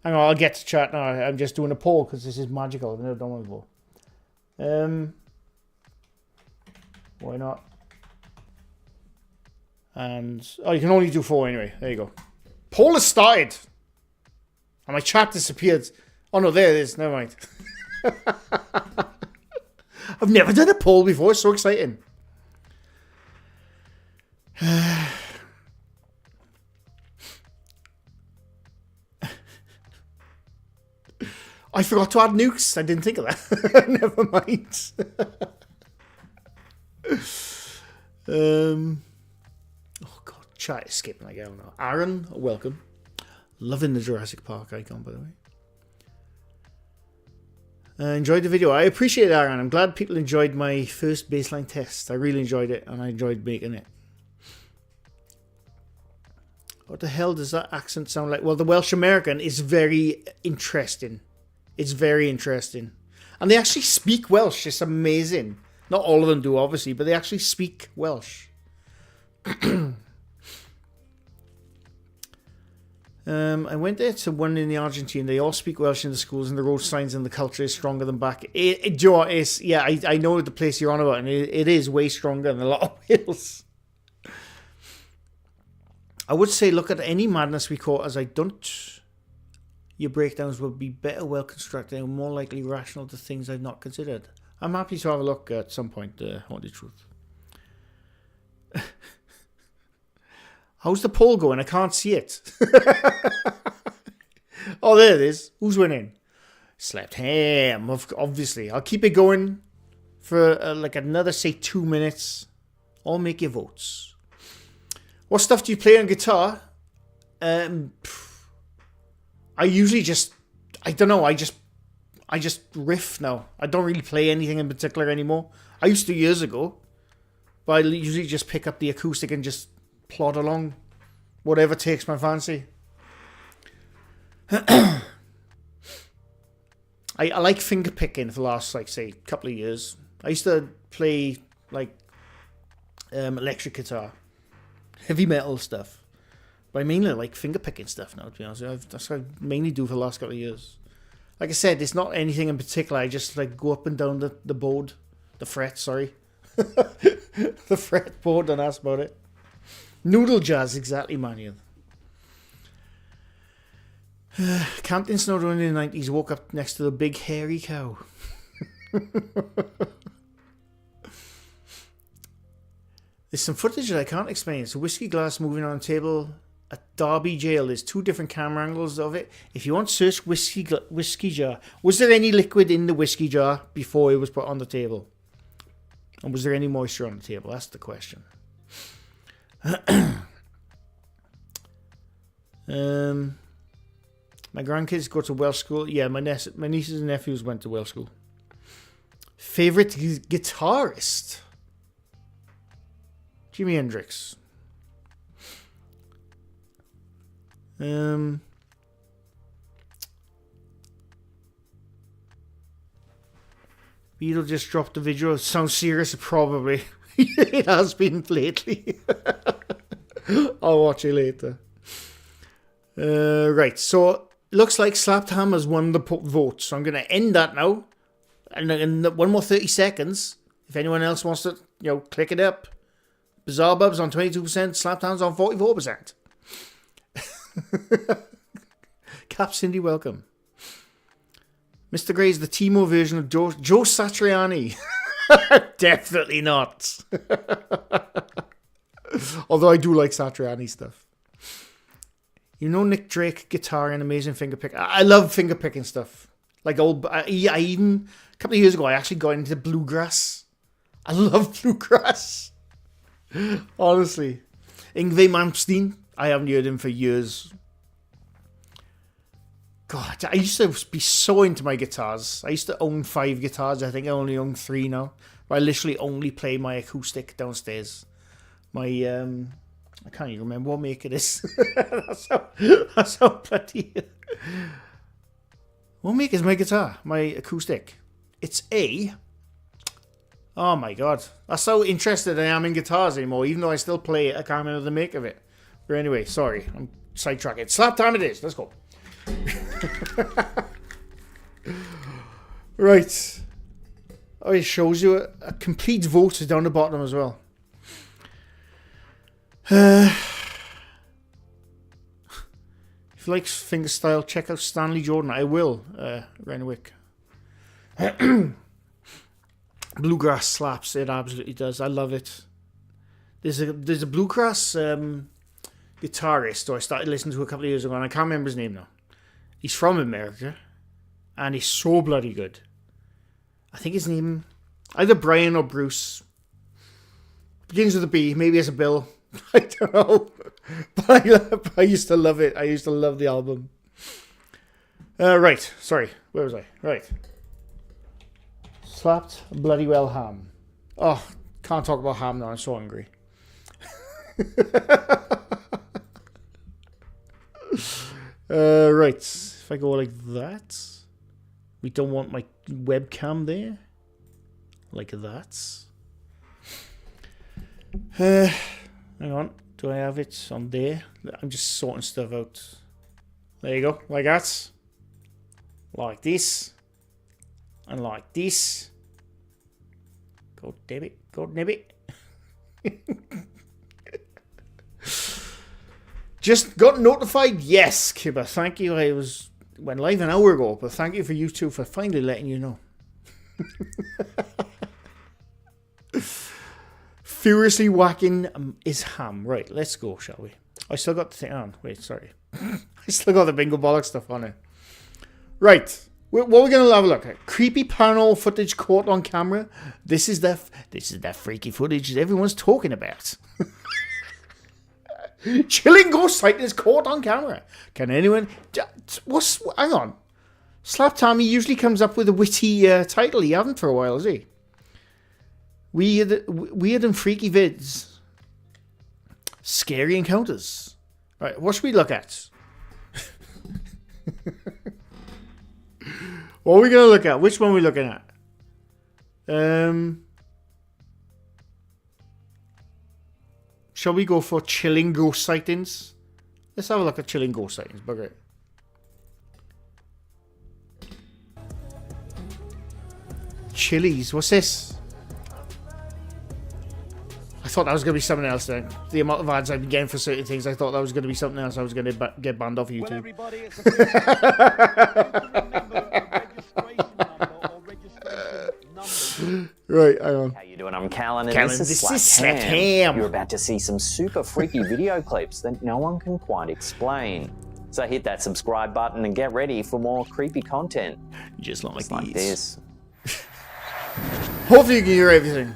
Hang on, I'll get to chat now. I'm just doing a poll because this is magical. I've never done one before. Why not? And, oh, you can only do 4 anyway. There you go. Poll has started. And my chat disappeared. Oh, no, there it is. Never mind. I've never done a poll before. It's so exciting. I forgot to add nukes. I didn't think of that. Never mind. Oh, God. Chat is skipping like I don't know. Aaron, welcome. Loving the Jurassic Park icon, by the way. Enjoyed the video. I appreciate it, Aaron. I'm glad people enjoyed my first baseline test. I really enjoyed it, and I enjoyed making it. What the hell does that accent sound like? Well, the Welsh American is very interesting. It's very interesting. And they actually speak Welsh. It's amazing. Not all of them do, obviously, but they actually speak Welsh. I went there to one in the Argentine. They all speak Welsh in the schools, and the road signs and the culture is stronger than back. I know the place you're on about, and it is way stronger than a lot of Wales. I would say look at any madness we caught as I don't. Your breakdowns would be better, well constructed, and more likely rational to things I've not considered. I'm happy to have a look at some point, Haunted Truth. How's the poll going? I can't see it. Oh, there it is. Who's winning? Slept Ham, obviously. I'll keep it going for like another, say, 2 minutes. I'll make your votes. What stuff do you play on guitar? I usually just, I don't know, I just riff now. I don't really play anything in particular anymore. I used to years ago, but I usually just pick up the acoustic and just plod along. Whatever takes my fancy. I like finger picking for the last, like, say, couple of years. I used to play, like, electric guitar. Heavy metal stuff. But I mainly like finger picking stuff now, to be honest. That's what I mainly do for the last couple of years. Like I said, it's not anything in particular. I just like go up and down the board. The fret, sorry. The fretboard, don't ask about it. Noodle jazz, exactly, man. Camped in Snowdon in the 90s, woke up next to the big hairy cow. There's some footage that I can't explain. It's a whiskey glass moving on a table at Derby Jail. There's 2 different camera angles of it. If you want to search whiskey jar, was there any liquid in the whiskey jar before it was put on the table? And was there any moisture on the table? That's the question. My grandkids go to Welsh school. Yeah, my nieces and nephews went to Welsh school. Favorite guitarist? Jimi Hendrix. Beatles just dropped the video. It sounds serious, probably. It has been lately. I'll watch it later. Right, so looks like Slapped Ham has won the vote. So I'm going to end that now. And in one more 30 seconds, if anyone else wants to, click it up. Bizarre Bubs on 22%, Slapped Ham's on 44%. Cap Cindy, welcome. Mr. Grey is the Timo version of Joe Satriani. Definitely not. Although I do like Satriani stuff. Nick Drake guitar and amazing finger pick. I love finger picking stuff. Like I even a couple of years ago I actually got into bluegrass. I love bluegrass. Honestly. Yngwie Malmsteen. I haven't heard him for years. God, I used to be so into my guitars. I used to own 5 guitars. I think I only own 3 now. But I literally only play my acoustic downstairs. My I can't even remember what make it is. that's how bloody. What make is my guitar? My acoustic. It's a. Oh my god. That's how interested I am in guitars anymore. Even though I still play it, I can't remember the make of it. But anyway, sorry. I'm sidetracking. Slap time it is. Let's go. Right. Oh, it shows you a complete vote down the bottom as well. If you like fingerstyle, check out Stanley Jordan. I will, Renwick. Bluegrass slaps. It absolutely does. I love it. There's a bluegrass guitarist who I started listening to a couple of years ago, and I can't remember his name now. He's from America, and he's so bloody good. I think his name, either Brian or Bruce, begins with a B. Maybe it's a Bill. I don't know. But I used to love it. I used to love the album. Right. Sorry. Where was I? Right. Slapped bloody well ham. Oh, can't talk about ham now. I'm so hungry. Right. If I go like that. We don't want my webcam there. Like that. Hang on. Do I have it on there? I'm just sorting stuff out. There you go. Like that. Like this. And like this. Go damn it. Go nib it. Just got notified. Yes, Kibba. Thank you. I went live an hour ago, but thank you for you two for finally letting you know. Furiously whacking is ham. Right, let's go, shall we? I still got the thing on. Wait, sorry. I still got the bingo bollock stuff on it. Right. What we're going to have a look at. Creepy paranormal footage caught on camera. This is that freaky footage that everyone's talking about. Chilling ghost sightings caught on camera. Can anyone... Hang on. Slap Tommy usually comes up with a witty title. He hasn't for a while, has he? Weird and freaky vids. Scary encounters. Right, what should we look at? What are we going to look at? Which one are we looking at? Shall we go for chilling ghost sightings? Let's have a look at chilling ghost sightings. Bugger it. Chilies. What's this? I thought that was going to be something else then. The amount of ads I've been getting for certain things, I thought that was going to be something else. I was going to get banned off YouTube. Well, everybody, it's a remember a registration number or registration numbers. Right, hang on. How you doing? I'm Callan, and Callan, this is this is Slapped Slapped Ham. Ham. You're about to see some super freaky video clips that no one can quite explain. So hit that subscribe button and get ready for more creepy content. Just like Like this. Hopefully you can hear everything.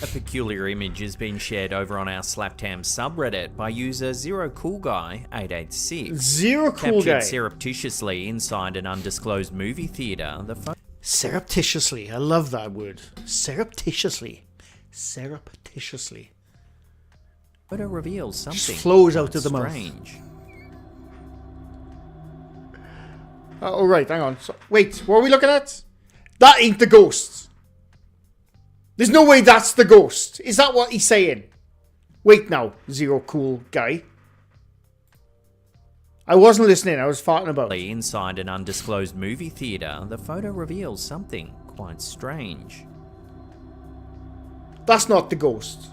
A peculiar image has been shared over on our Slapped Ham subreddit by user ZeroCoolGuy886. Zero cool Captured guy. surreptitiously inside an undisclosed movie theater, the Surreptitiously. I love that word. Surreptitiously. Surreptitiously. photo reveals something flows out of the mouth. strange. Oh, right, hang on. So, wait, what are we looking at? That ain't the ghost. There's no way that's the ghost. Is that what he's saying? Wait now, Zero Cool Guy. I wasn't listening, I was farting about. Inside an undisclosed movie theater, the photo reveals something quite strange. That's not the ghost.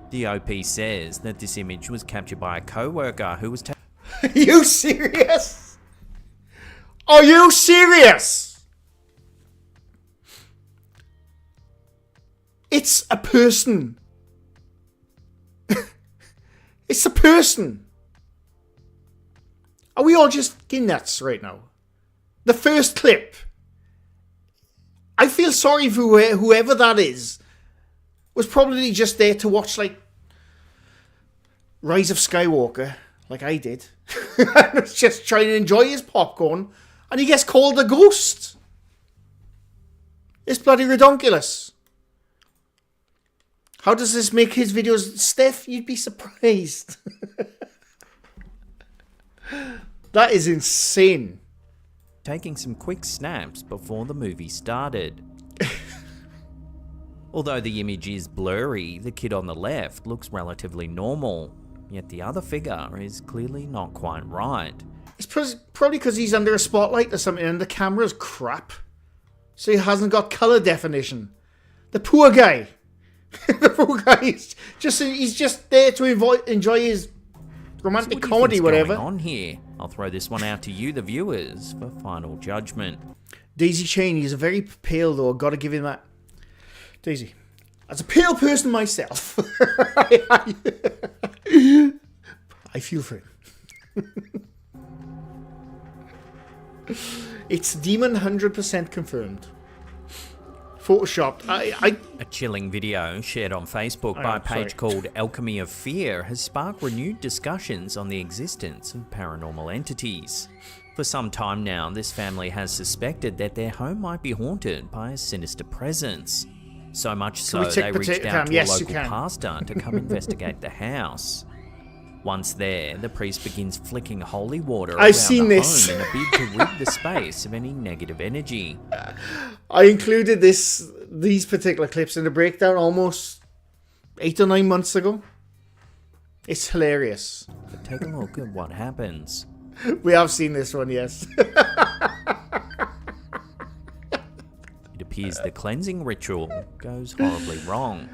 The OP says that this image was captured by a co-worker who was Are you serious? Are you serious? It's a person. It's a person. Are we all just fucking nuts right now? The first clip. I feel sorry for whoever that is. Was probably just there to watch, like, Rise of Skywalker, like I did. Was just trying to enjoy his popcorn, and he gets called a ghost. It's bloody redonkulous. How does this make his videos? Steph, you'd be surprised. That is insane. taking some quick snaps before the movie started. Although the image is blurry, the kid on the left looks relatively normal, yet the other figure is clearly not quite right. It's probably because he's under a spotlight or something and the camera's crap. So he hasn't got colour definition. The poor guy. The poor guy is he's just there to enjoy his romantic comedy, whatever. Going on here? I'll throw this one out to you, the viewers, for final judgment. Daisy Cheney is a very pale though, gotta give him that. Daisy. As a pale person myself, I feel for him. It's Demon 100% confirmed. Photoshopped. A chilling video shared on Facebook by a page called Alchemy of Fear has sparked renewed discussions on the existence of paranormal entities. For some time now, this family has suspected that their home might be haunted by a sinister presence. So much so they reached out to a local pastor to come investigate the house. Once there, the priest begins flicking holy water around the home in a bid to rid the space of any negative energy. I included these particular clips in the breakdown almost 8 or 9 months ago. It's hilarious. But take a look at what happens. We have seen this one, yes. It appears the cleansing ritual goes horribly wrong.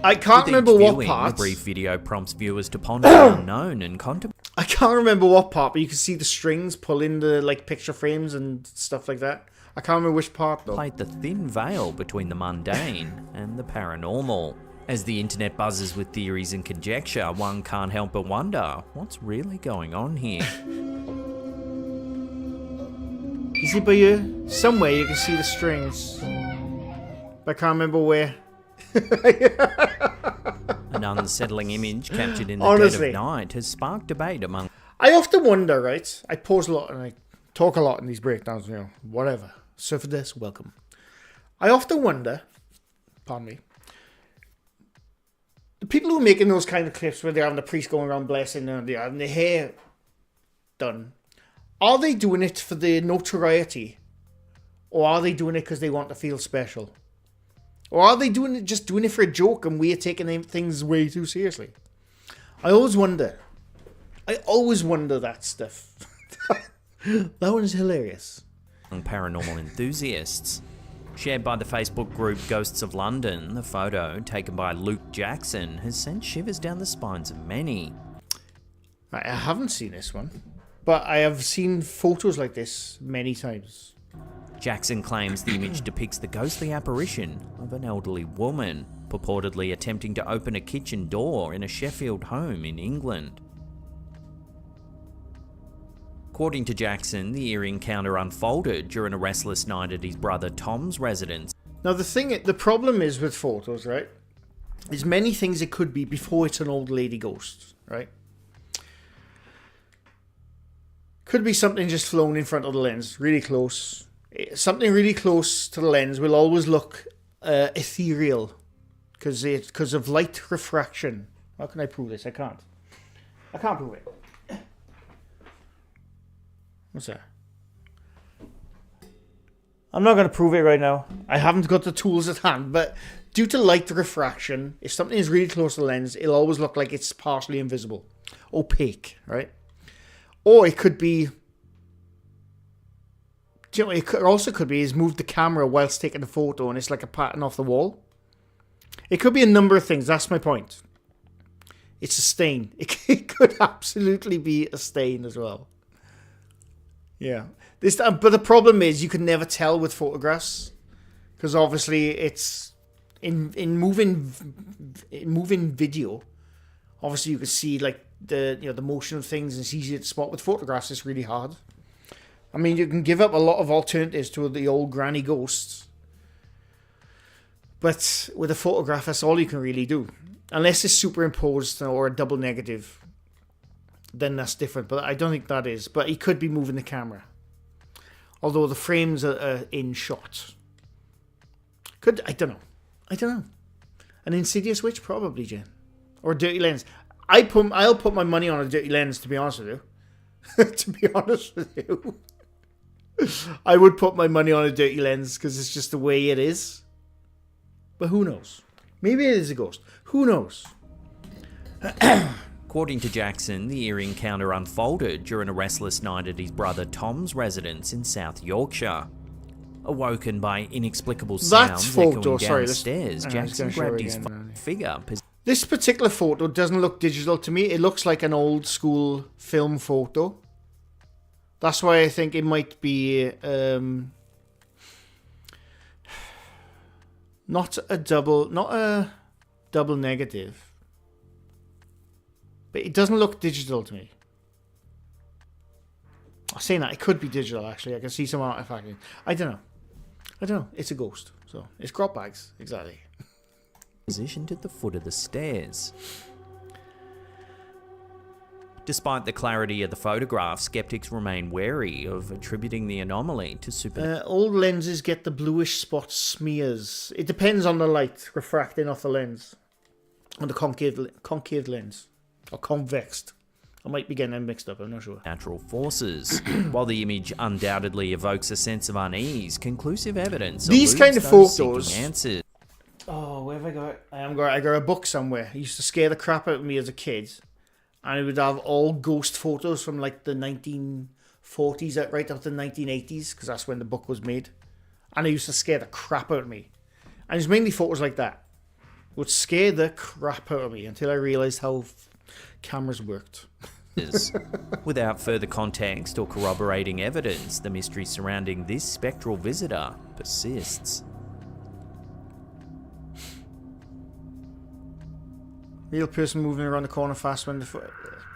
I can't remember what part. The brief video prompts viewers to ponder the unknown and contemplate. I can't remember what part, but you can see the strings pulling the picture frames and stuff like that. I can't remember which part though. The thin veil between the mundane and the paranormal. As the internet buzzes with theories and conjecture, one can't help but wonder what's really going on here. You see by you? Somewhere you can see the strings. But I can't remember where. An unsettling image captured in the dead of night has sparked debate among... I often wonder, right? I pause a lot and I talk a lot in these breakdowns, whatever. So for this, welcome. I often wonder, pardon me, the people who are making those kind of clips where they're having the priest going around blessing and they're having their hair done, are they doing it for the notoriety? Or are they doing it because they want to feel special? Or are they doing it for a joke and we're taking things way too seriously? I always wonder that stuff. That one's hilarious. Paranormal enthusiasts. Shared by the Facebook group Ghosts of London, the photo, taken by Luke Jackson, has sent shivers down the spines of many. I haven't seen this one, but I have seen photos like this many times. Jackson claims the image depicts the ghostly apparition of an elderly woman, purportedly attempting to open a kitchen door in a Sheffield home in England. According to Jackson, the eerie encounter unfolded during a restless night at his brother Tom's residence. Now the problem is with photos, right? There's many things it could be before it's an old lady ghost, right? Could be something just flown in front of the lens, really close. Something really close to the lens will always look ethereal because of light refraction. How can I prove this? I can't prove it. What's that? I'm not going to prove it right now. I haven't got the tools at hand, but due to light refraction, if something is really close to the lens, it'll always look like it's partially invisible. Opaque, right? Or it could be... Do you know what it also could be is moved the camera whilst taking the photo and it's like a pattern off the wall. It could be a number of things. That's my point. It's a stain. It could absolutely be a stain as well. Yeah. But the problem is you can never tell with photographs because obviously it's in moving video. Obviously you can see like the motion of things and it's easy to spot. With photographs it's really hard. I mean, you can give up a lot of alternatives to the old granny ghosts. But with a photograph, that's all you can really do. Unless it's superimposed or a double negative. Then that's different. But I don't think that is. But he could be moving the camera. Although the frames are in shot. I don't know. An Insidious witch? Probably, Jen. Or a dirty lens. I'll put my money on a dirty lens, to be honest with you. To be honest with you. I would put my money on a dirty lens because it's just the way it is. But who knows? Maybe it is a ghost. Who knows? According to Jackson, the eerie encounter unfolded during a restless night at his brother Tom's residence in South Yorkshire. Awoken by inexplicable sounds echoing downstairs, Jackson grabbed his figure. This particular photo doesn't look digital to me. It looks like an old school film photo. That's why I think it might be not a double negative. But it doesn't look digital to me. I'm saying that, it could be digital actually. I can see some artifacting. I don't know. It's a ghost. So it's crop bags, exactly. Positioned at the foot of the stairs. Despite the clarity of the photograph, skeptics remain wary of attributing the anomaly to supernatural. Old lenses get the bluish spot smears. It depends on the light refracting off the lens. On the concave lens. Or convexed. I might be getting them mixed up, I'm not sure. Natural forces. While the image undoubtedly evokes a sense of unease, conclusive evidence these kind of photos. Answers. Oh, where have I got it? I got a book somewhere. It used to scare the crap out of me as a kid. And it would have all ghost photos from like the 1940s right up to the 1980s, because that's when the book was made. And it used to scare the crap out of me. And it was mainly photos like that. It would scare the crap out of me until I realised how cameras worked. Without further context or corroborating evidence, the mystery surrounding this spectral visitor persists. Real person moving around the corner fast when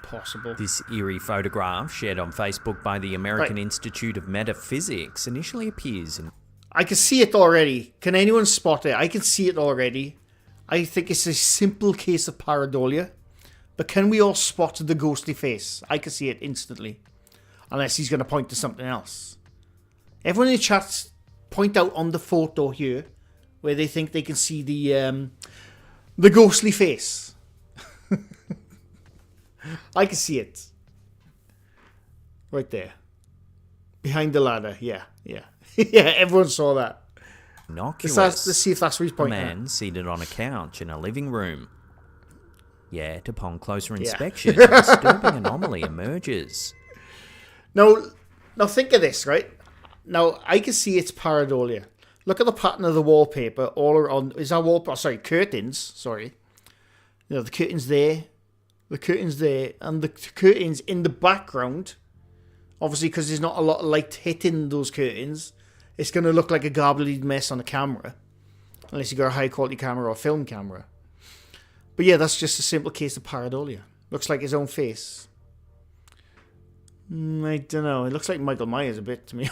possible. This eerie photograph, shared on Facebook by the American Institute of Metaphysics, initially appears in... I can see it already. Can anyone spot it? I can see it already. I think it's a simple case of pareidolia. But can we all spot the ghostly face? I can see it instantly. Unless he's going to point to something else. Everyone in the chat, point out on the photo here where they think they can see the ghostly face. I can see it. Right there. Behind the ladder. Yeah. Yeah, everyone saw that. Innocuous. Let's see if that's where he's A pointing at. man seated on a couch in a living room. Yet, upon closer inspection, a disturbing anomaly emerges. Now, Now think of this, right? Now I can see it's pareidolia. Look at the pattern of the wallpaper all around. Is that wallpaper? Sorry, curtains. Sorry. You know, the curtains there, and the curtains in the background. Obviously, because there's not a lot of light hitting those curtains, it's going to look like a garbly mess on the camera. Unless you got a high quality camera or a film camera. But yeah, that's just a simple case of pareidolia. Looks like his own face. I don't know. It looks like Michael Myers a bit, to me,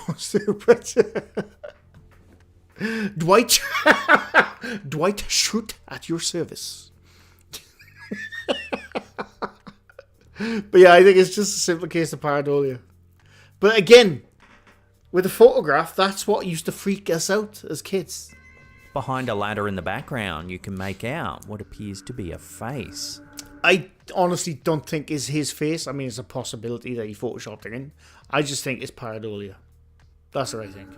but Dwight, Dwight Schrute at your service. But yeah, I think it's just a simple case of pareidolia. But again, with a photograph, that's what used to freak us out as kids. Behind a ladder in the background, you can make out what appears to be a face. I honestly don't think it's his face. I mean, it's a possibility that he photoshopped it in. I just think it's pareidolia. That's what I think.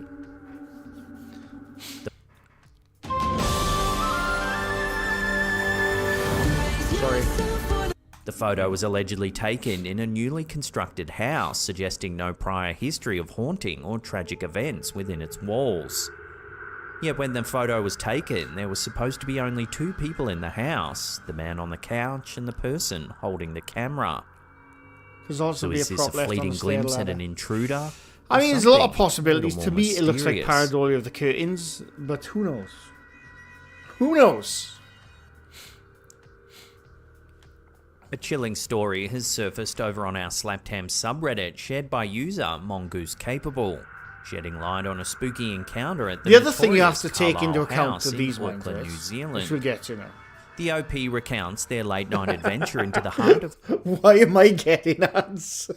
Sorry. The photo was allegedly taken in a newly constructed house, suggesting no prior history of haunting or tragic events within its walls. Yet when the photo was taken, there was supposed to be only 2 people in the house, the man on the couch and the person holding the camera. There's also So is this a fleeting glimpse at an intruder? I mean, there's a lot of Something possibilities. a little To more me, it looks like mysterious. pareidolia of the curtains, but who knows? Who knows? A chilling story has surfaced over on our Slaptam subreddit, shared by user Mongoose Capable, shedding light on a spooky encounter at The other thing you have notorious to take into Carlisle account House of in these ones, Auckland, right? New Which Zealand. we'll get to now. The OP recounts their late-night adventure into the heart of Why am I getting ads?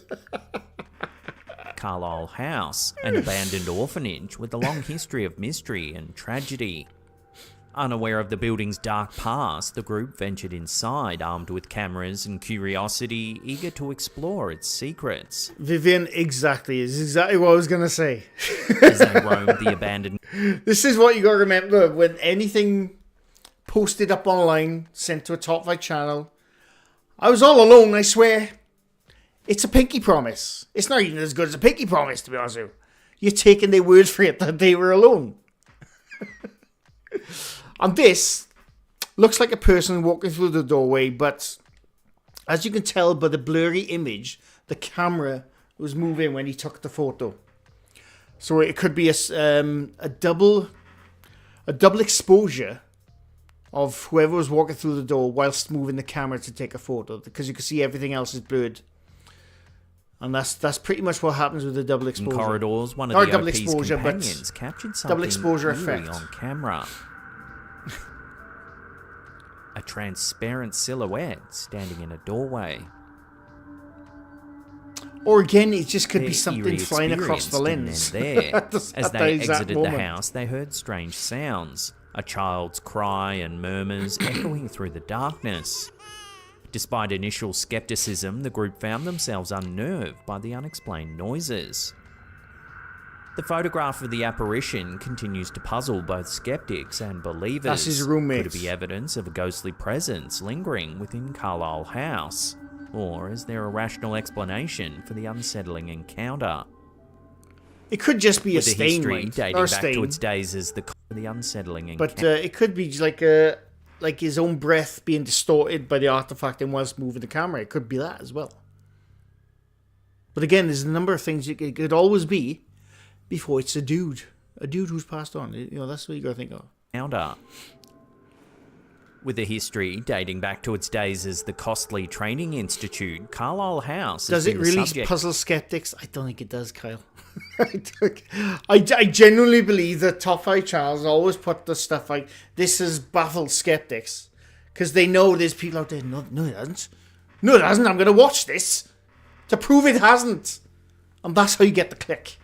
Carlisle House, an abandoned orphanage with a long history of mystery and tragedy. Unaware of the building's dark past, the group ventured inside, armed with cameras and curiosity, eager to explore its secrets. Vivian, exactly. Is exactly what I was going to say. As they roamed the abandoned This is what you got to remember when anything posted up online, sent to a top 5 channel. I was all alone, I swear. It's a pinky promise. It's not even as good as a pinky promise, to be honest with you. You're taking their word for it that they were alone. And this looks like a person walking through the doorway, but as you can tell by the blurry image, the camera was moving when he took the photo. So it could be a double exposure of whoever was walking through the door whilst moving the camera to take a photo, because you can see everything else is blurred. And that's pretty much what happens with the double exposure. corridors. One of Not the double OP's exposure, but companions captured something double exposure eerie effect. on camera. A transparent silhouette standing in a doorway. Or again, it just could Their be something eerie flying across the experience lens. didn't end there. At the- As at the they exact exited moment. the house, they heard strange sounds. A child's cry and murmurs echoing through the darkness. Despite initial skepticism, the group found themselves unnerved by the unexplained noises. The photograph of the apparition continues to puzzle both skeptics and believers. That's his roommate. Could it be evidence of a ghostly presence lingering within Carlisle House? Or is there a rational explanation for the unsettling encounter? It could just be a With the stain, history right? dating Or a back stain. to its days as the unsettling encounter. But it could be like his own breath being distorted by the artifact and whilst moving the camera. It could be that as well. But again, there's a number of things it could always be before it's a dude who's passed on. You know, that's what you got to think of. Encounter. With a history dating back to its days as the costly training institute, Carlisle House has Does it been the really subject puzzle skeptics? I don't think it does, Kyle. I genuinely believe that top 5 channels always put the stuff like this has baffled skeptics because they know there's people out there. No, it hasn't. No, it hasn't. I'm going to watch this to prove it hasn't, and that's how you get the click.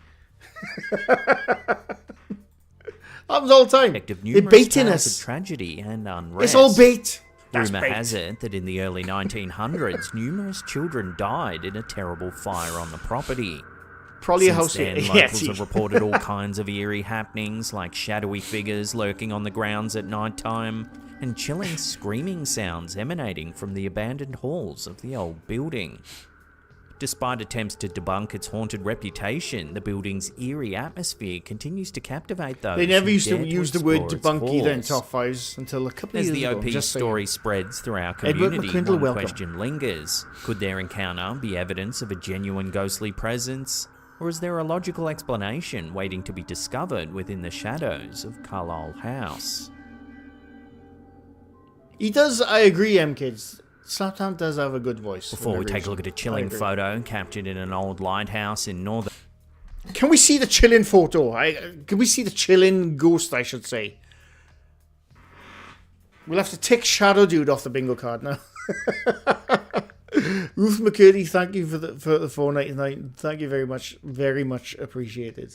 Happens all the time. of They're numerous baiting tales us. of tragedy and unrest. It's all bait. That's Rumour bait. has it that in the early 1900s, numerous children died in a terrible fire on the property. Probably a Since house then, here. locals have reported all kinds of eerie happenings, like shadowy figures lurking on the grounds at night time, and chilling screaming sounds emanating from the abandoned halls of the old building. Despite attempts to debunk its haunted reputation, the building's eerie atmosphere continues to captivate those They never who used to dare use the word explore its debunk either in halls. top fives until a couple of As years the ago. OP's Just saying. story spreads through our Edward community, McClendon, one welcome. question lingers. Could their encounter be evidence of a genuine ghostly presence? Or is there a logical explanation waiting to be discovered within the shadows of Carlisle House? He does, I agree, kids. Slaptown does have a good voice. Before we whenever take he's- a look at a I chilling agree. photo captured in an old lighthouse in northern... Can we see the chilling photo? Can we see the chilling ghost, I should say? We'll have to tick Shadow Dude off the bingo card now. Ruth McCurdy, thank you for the $4.99. Thank you very much appreciated.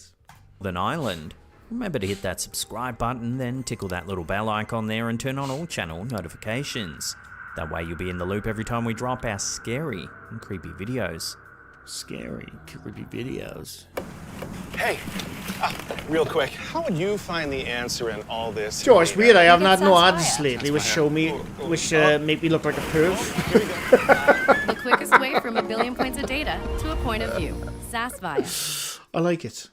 Ireland. Remember to hit that subscribe button, then tickle that little bell icon there and turn on all channel notifications. That way you'll be in the loop every time we drop our scary and creepy videos. Scary, creepy videos. Hey, real quick, how would you find the answer in all this? Joe, it's weird. I haven't had no That's ads fire. lately, which show me, make me look like a perv. The quickest way from a billion points of data to a point of view. SAS Via. I like it.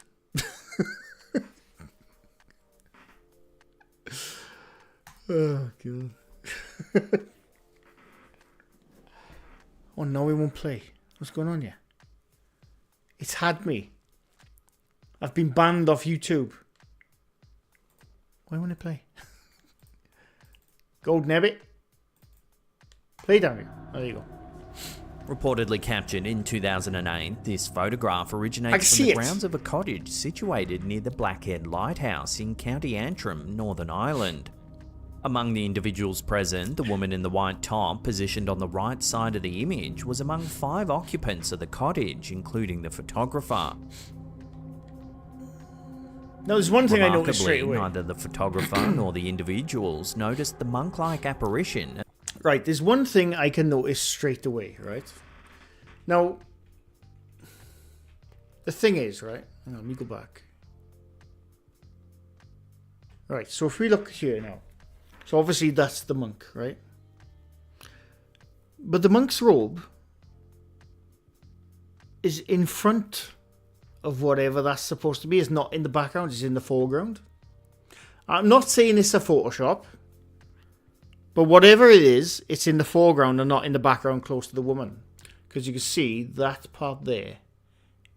Oh, God. Oh, no, we won't play. What's going on here? It's had me. I've been banned off YouTube. Why won't it play? Gold Nebbit. Play down here. There you go. Reportedly captured in 2008, this photograph I can originates from see the it. grounds of a cottage situated near the Blackhead Lighthouse in County Antrim, Northern Ireland. Among the individuals present, the woman in the white top, positioned on the right side of the image, was among 5 occupants of the cottage, including the photographer. Now, there's one thing I noticed Remarkably, straight away. neither the photographer nor the individuals noticed the monk-like apparition. Right, there's one thing I can notice straight away, right? Now, the thing is, right? Hang on, let me go back. Right, so if we look here now. So obviously that's the monk, right? But the monk's robe is in front of whatever that's supposed to be. It's not in the background, it's in the foreground. I'm not saying it's a Photoshop. But whatever it is, it's in the foreground and not in the background close to the woman. Because you can see that part there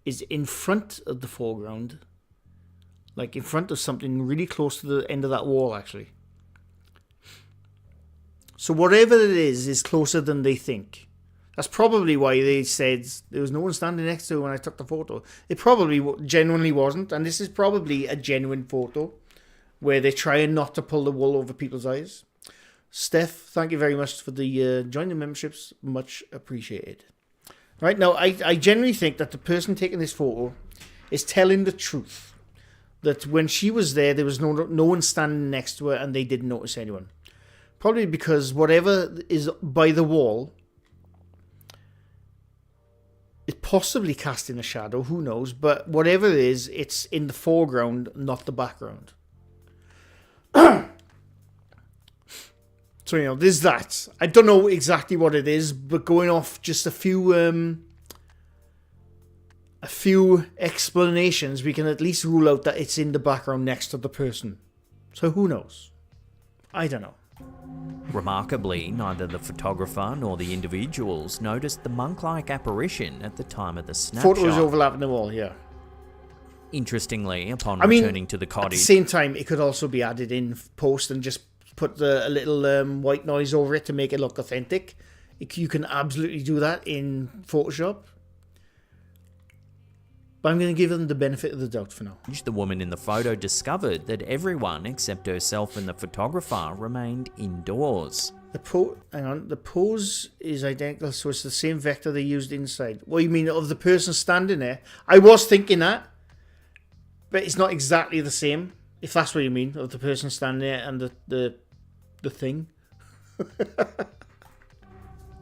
is in front of the foreground. Like in front of something really close to the end of that wall, actually. So whatever it is closer than they think. That's probably why they said there was no one standing next to her when I took the photo. It probably genuinely wasn't. And this is probably a genuine photo where they're trying not to pull the wool over people's eyes. Steph, thank you very much for the joining memberships. Much appreciated. Right now, I generally think that the person taking this photo is telling the truth. That when she was there was no one standing next to her and they didn't notice anyone. Probably because whatever is by the wall is possibly casting a shadow. Who knows? But whatever it is, it's in the foreground, not the background. So, you know, there's that. I don't know exactly what it is, but going off just a few explanations, we can at least rule out that it's in the background next to the person. So who knows? I don't know. Remarkably, neither the photographer nor the individuals noticed the monk-like apparition at the time of the snapshot. Photos overlapping the wall, yeah. Interestingly, upon I mean, returning to the at cottage... the same time, it could also be added in post and just put a little white noise over it to make it look authentic. You can absolutely do that in Photoshop. But I'm going to give them the benefit of the doubt for now. The woman in the photo discovered that everyone except herself and the photographer remained indoors. The pose is identical, so it's the same vector they used inside. What you mean of the person standing there? I was thinking that, but it's not exactly the same. If that's what you mean, of the person standing there and the thing.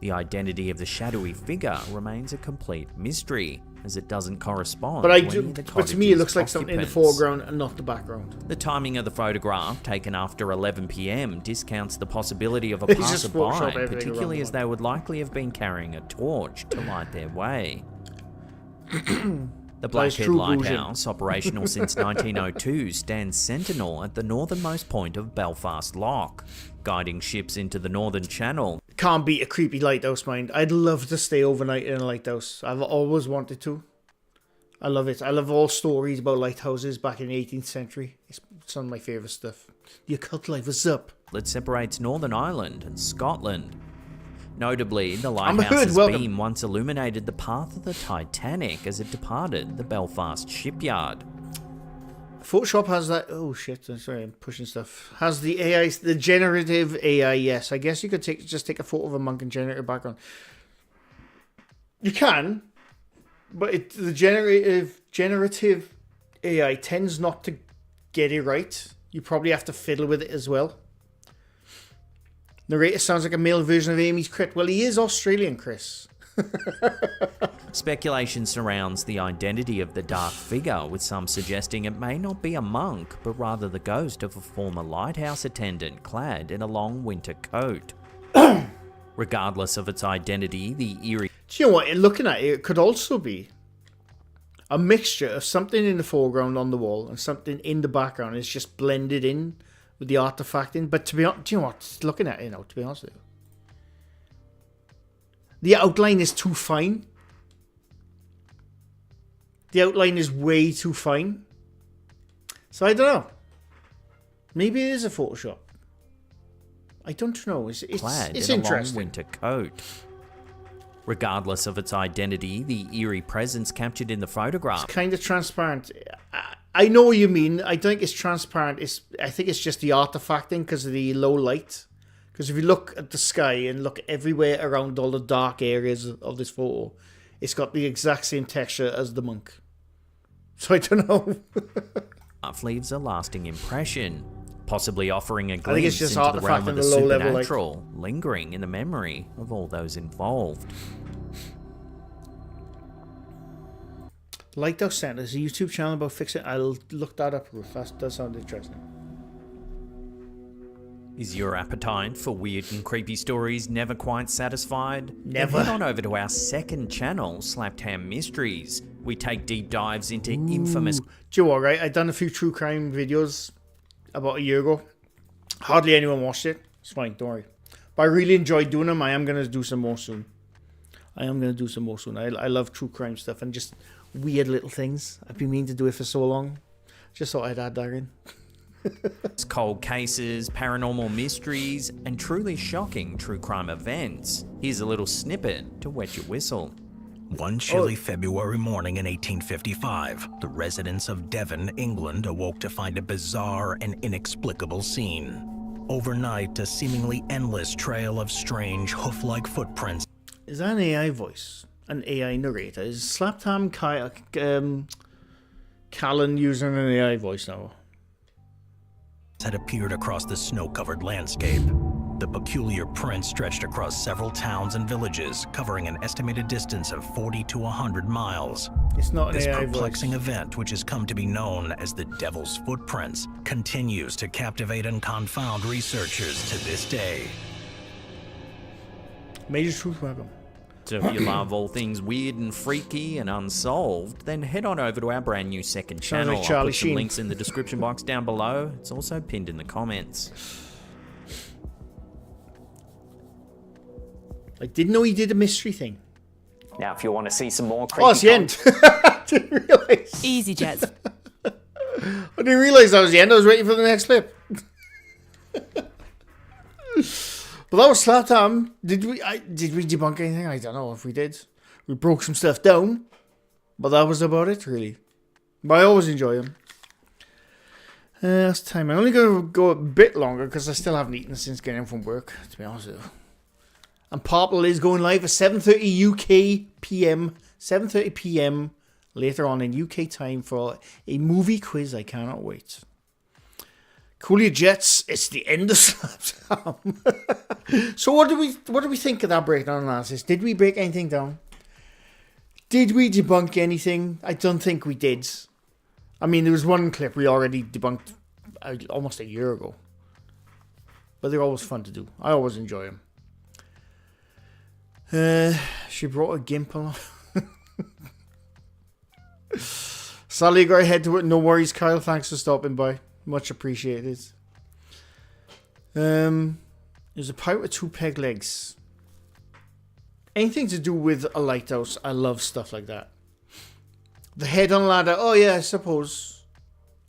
The identity of the shadowy figure remains a complete mystery, as it doesn't correspond But to any of the but to me, it cottage's looks like something in the occupants. foreground and not the background. The timing of the photograph, taken after 11 p.m, discounts the possibility of a He's just Photoshopped passerby, everything particularly around as the they would likely have been carrying a torch to light their way. The Blackhead true bougie. Lighthouse, operational since 1902, stands sentinel at the northernmost point of Belfast Loch, guiding ships into the Northern Channel. Can't beat a creepy lighthouse, mind. I'd love to stay overnight in a lighthouse. I've always wanted to. I love it. I love all stories about lighthouses back in the 18th century. It's some of my favourite stuff. The occult life is up. That separates Northern Ireland and Scotland. Notably, the I'm a hood, lighthouse's welcome. beam once illuminated the path of the Titanic as it departed the Belfast shipyard. Photoshop has that. Oh shit! Sorry, I'm pushing stuff. Has the AI, the generative AI? Yes, I guess you could just take a photo of a monk and generate a background. You can, but the generative AI tends not to get it right. You probably have to fiddle with it as well. Narrator sounds like a male version of Amy's Crit. Well, he is Australian, Chris. Speculation surrounds the identity of the dark figure, with some suggesting it may not be a monk, but rather the ghost of a former lighthouse attendant clad in a long winter coat. Regardless of its identity, the eerie... Do you know what? Looking at it, it could also be a mixture of something in the foreground on the wall and something in the background. It's just blended in with the artifacting. But to be honest, do you know what? Looking at it now, to be honest with you, the outline is too fine. The outline is way too fine. So I don't know. Maybe it is a Photoshop. I don't know. It's clad it's in a long interesting. winter coat. Regardless of its identity, the eerie presence captured in the photograph Kind of transparent. I know what you mean. I don't think it's transparent. I think it's just the artifacting because of the low light. Because if you look at the sky and look everywhere around all the dark areas of this photo, it's got the exact same texture as the monk. So I don't know. leaves a lasting impression, possibly offering a think glimpse it's just into the realm artifacting of the the low-level, like- supernatural, lingering in the memory of all those involved. Lighthouse Center is a YouTube channel about fixing. I'll look that up, Ruth. That does sound interesting. Is your appetite for weird and creepy stories never quite satisfied? Never. Then head on over to our second channel, Slapped Ham Mysteries. We take deep dives into infamous... Do you know what, right? I've done a few true crime videos about a year ago. Hardly anyone watched it. It's fine, don't worry. But I really enjoyed doing them. I am going to do some more soon. I love true crime stuff and just weird little things. I've been meaning to do it for so long. Just thought I'd add that in. cold cases, paranormal mysteries, and truly shocking true crime events. Here's a little snippet to wet your whistle. One chilly February morning in 1855, the residents of Devon, England, awoke to find a bizarre and inexplicable scene. Overnight, a seemingly endless trail of strange hoof-like footprints Is that an AI voice? An AI narrator? Is Slaptam Callan using an AI voice now? had appeared across the snow-covered landscape. The peculiar print stretched across several towns and villages, covering an estimated distance of 40 to 100 miles. It's not an This AI perplexing voice. event, which has come to be known as the Devil's Footprints, continues to captivate and confound researchers to this day. Major Truth, welcome. So if you love all things weird and freaky and unsolved, then head on over to our brand new second Sounds channel. like I'll Charlie put some Sheen. links in the description box down below. It's also pinned in the comments. I didn't know he did a mystery thing. Now, if you want to see some more creepy Oh, it's the end. I didn't realize. EasyJet. I didn't realize that was the end. I was waiting for the next clip. Well, that was Slaptam. Did we debunk anything? I don't know if we did. We broke some stuff down, but that was about it, really. But I always enjoy them. That's time. I'm only going to go a bit longer because I still haven't eaten since getting home from work, to be honest with you. And Purple is going live at 7:30 UK PM. 7:30 PM later on in UK time for a movie quiz. I cannot wait. Cool your jets. It's the end of Slapdown. So what do we think of that breakdown analysis? Did we break anything down? Did we debunk anything? I don't think we did. I mean, there was one clip we already debunked almost a year ago. But they're always fun to do. I always enjoy them. She brought a gimp along. Sally, go ahead to it. No worries, Kyle. Thanks for stopping by. Much appreciated. There's a pipe with 2 peg legs. Anything to do with a lighthouse, I love stuff like that. The head on ladder, oh yeah, I suppose.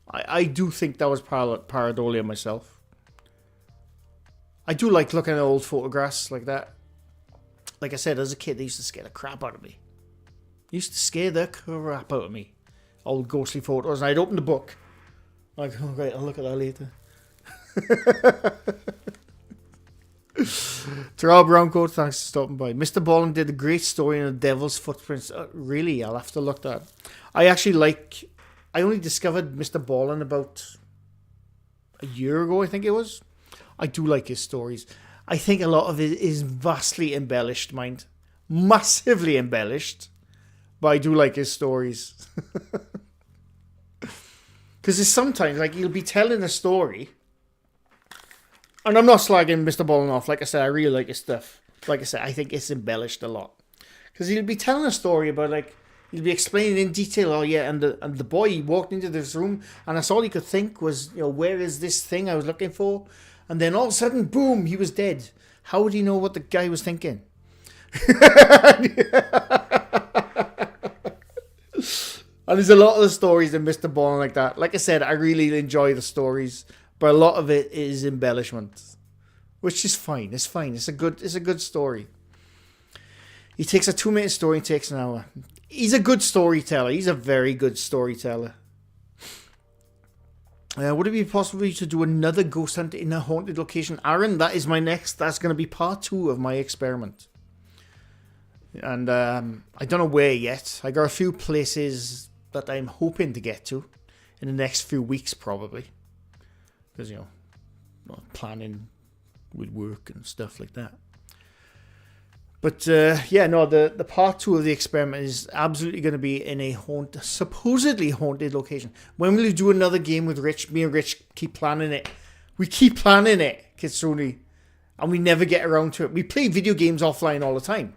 I do think that was pareidolia myself. I do like looking at old photographs like that. Like I said, as a kid, they used to scare the crap out of me. Used to scare the crap out of me. Old ghostly photos, and I'd open the book. Like, oh great, I'll look at that later. Terrell Browncoat, thanks for stopping by. Mr. Ballin did a great story in The Devil's Footprints. Really, I'll have to look that. I only discovered Mr. Ballin about a year ago, I think it was. I do like his stories. I think a lot of it is vastly embellished, mind. Massively embellished. But I do like his stories. Because it's sometimes, like, he'll be telling a story. And I'm not slagging Mr. Ballin off. Like I said, I really like his stuff. Like I said, I think it's embellished a lot. Because he'll be telling a story about, like, he'll be explaining in detail, oh yeah, and the boy, he walked into this room, and that's all he could think was, you know, where is this thing I was looking for? And then all of a sudden, boom, he was dead. How would he know what the guy was thinking? And there's a lot of the stories in Mr. Ballin like that. Like I said, I really enjoy the stories, but a lot of it is embellishment, which is fine. It's fine. It's a good story. He takes a 2-minute story and takes an hour. He's a good storyteller. He's a very good storyteller. Would it be possible for you to do another ghost hunt in a haunted location? Aaron, that is my next. That's going to be part 2 of my experiment. And I don't know where yet. I got a few places that I'm hoping to get to in the next few weeks, probably. Because, you know, planning with work and stuff like that. But, yeah, no, the part 2 of the experiment is absolutely going to be in a supposedly haunted location. When will you do another game with Rich? Me and Rich keep planning it. We keep planning it, Kitsune. And we never get around to it. We play video games offline all the time.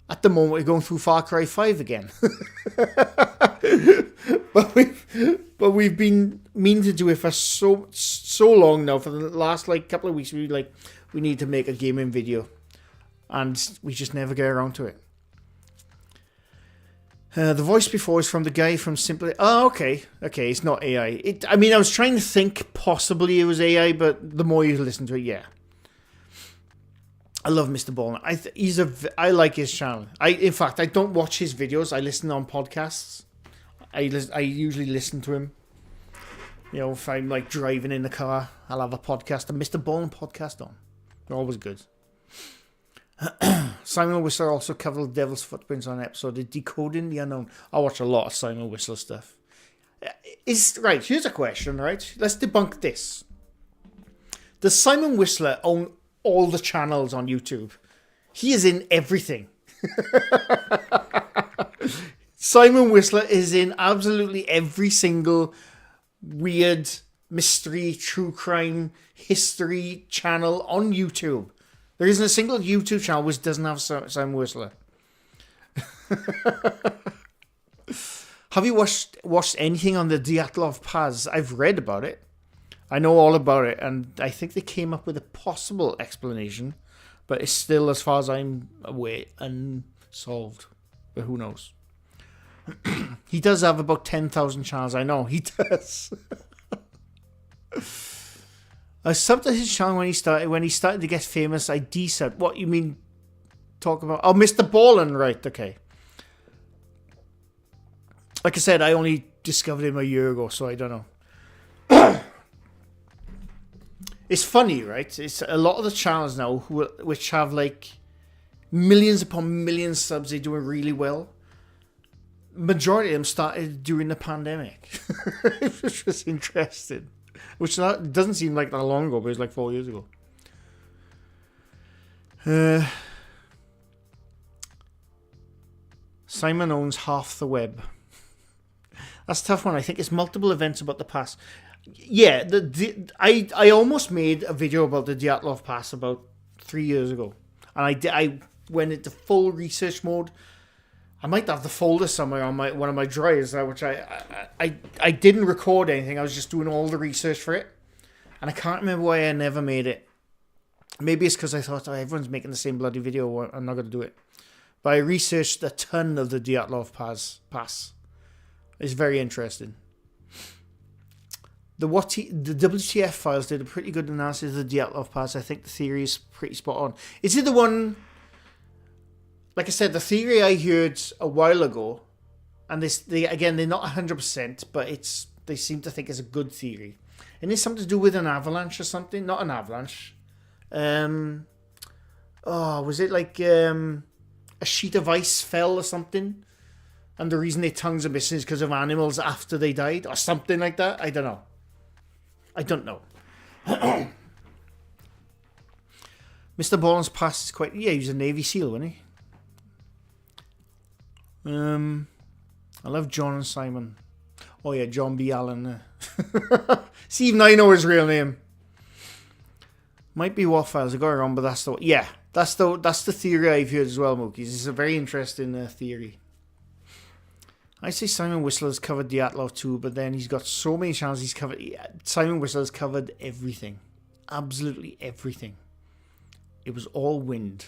At the moment, we're going through Far Cry 5 again. but we've been meaning to do it for so long now. For the last couple of weeks, we need to make a gaming video, and we just never get around to it. The voice before is from the guy from Simply. Oh, okay, it's not AI. I mean, I was trying to think possibly it was AI, but the more you listen to it, yeah. I love Mr. Ballin. I like his channel. In fact, I don't watch his videos. I listen on podcasts. I usually listen to him. You know, if I'm like driving in the car, I'll have a podcast, a Mr. Ballin podcast on. They're always good. Simon Whistler also covered The Devil's Footprints on an episode of Decoding the Unknown. I watch a lot of Simon Whistler stuff. Right, here's a question, right? Let's debunk this. Does Simon Whistler own all the channels on YouTube? He is in everything. Simon Whistler is in absolutely every single weird mystery, true crime, history channel on YouTube. There isn't a single YouTube channel which doesn't have Simon Whistler. Have you watched anything on the Dyatlov Paz? I've read about it. I know all about it, and I think they came up with a possible explanation, but it's still, as far as I'm aware, unsolved. But who knows? He does have about 10,000 channels. I know, he does. I subbed to his channel when he started to get famous. I desubbed. What you mean? Talk about? Oh, Mr. Ballin, right? Okay. Like I said, I only discovered him a year ago, so I don't know. It's funny, right? It's a lot of the channels now which have like millions upon millions subs. They're doing really well. Majority of them started during the pandemic, which was interesting. Which that doesn't seem like that long ago, but it's like 4 years ago. Simon owns half the web. That's a tough one. I think it's multiple events about the past. Yeah, I almost made a video about the Dyatlov Pass about 3 years ago, and I went into full research mode. I might have the folder somewhere on one of my drives, which I didn't record anything. I was just doing all the research for it, and I can't remember why I never made it. Maybe it's because I thought, everyone's making the same bloody video, I'm not going to do it. But I researched a ton of the Dyatlov Pass. It's very interesting. The WTF files did a pretty good analysis of the Dyatlov Pass. I think the theory is pretty spot on. Is it the one... Like I said, the theory I heard a while ago, and they're not 100%, but they seem to think it's a good theory. And it's something to do with an avalanche or something. Not an avalanche. Was it like a sheet of ice fell or something? And the reason their tongues are missing is because of animals after they died? Or something like that? I don't know. Mr. Bourne's past is quite... Yeah, he was a Navy SEAL, wasn't he? I love John and Simon. Oh yeah, John B. Allen. See, even I know his real name. Might be what files I got it wrong, but that's the theory I've heard as well, Mookies. It's a very interesting theory. I say Simon Whistler's covered Dyatlov too, but then he's got so many channels he's covered. Simon Whistler's covered everything, absolutely everything. It was all wind.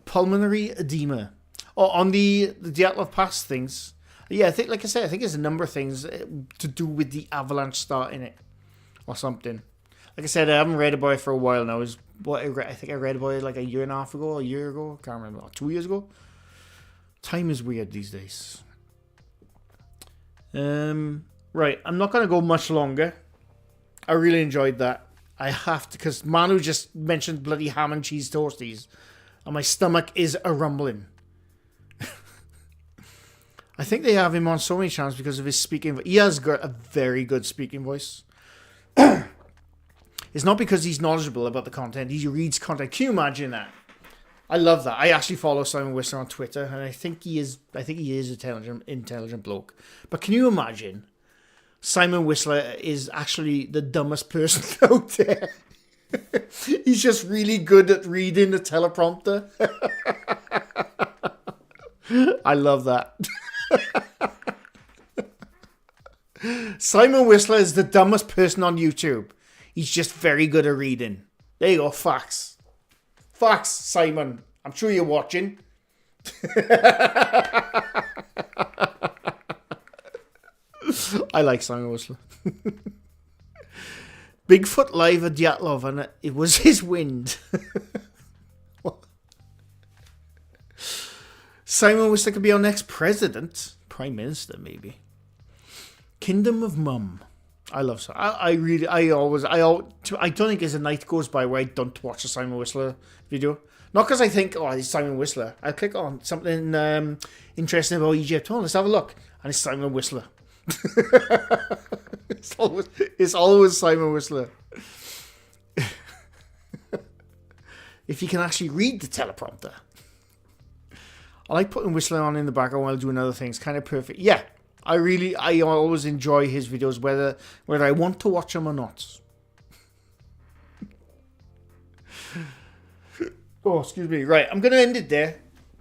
Pulmonary edema. Oh, on the Dyatlov Pass things. Yeah, I think, like I said, I think there's a number of things to do with the avalanche starting it or something. Like I said, I haven't read about it for a while now. I think I read about it like a year and a half ago, a year ago. I can't remember. 2 years ago. Time is weird these days. Right, I'm not going to go much longer. I really enjoyed that. I have to, because Manu just mentioned bloody ham and cheese toasties, and my stomach is a rumbling. I think they have him on so many channels because of his speaking. He has got a very good speaking voice. It's not because he's knowledgeable about the content. He reads content. Can you imagine that? I love that. I actually follow Simon Whistler on Twitter, and I think he is an intelligent bloke. But can you imagine? Simon Whistler is actually the dumbest person out there. He's just really good at reading the teleprompter. I love that. Simon Whistler is the dumbest person on YouTube. He's just very good at reading. There you go, facts. Facts, Simon. I'm sure you're watching. I like Simon Whistler. Bigfoot live at Dyatlov, and it was his wind. Simon Whistler could be our next president. Prime Minister, maybe. Kingdom of Mum. I love so. I don't think there's a night goes by where I don't watch a Simon Whistler video. Not because I think, it's Simon Whistler. I click on something interesting about Egypt. Oh, let's have a look. And it's Simon Whistler. It's always Simon Whistler. If you can actually read the teleprompter. I like putting Whistler on in the background while doing other things. Kind of perfect. Yeah. I always enjoy his videos, whether I want to watch them or not. Oh, excuse me. Right, I'm going to end it there.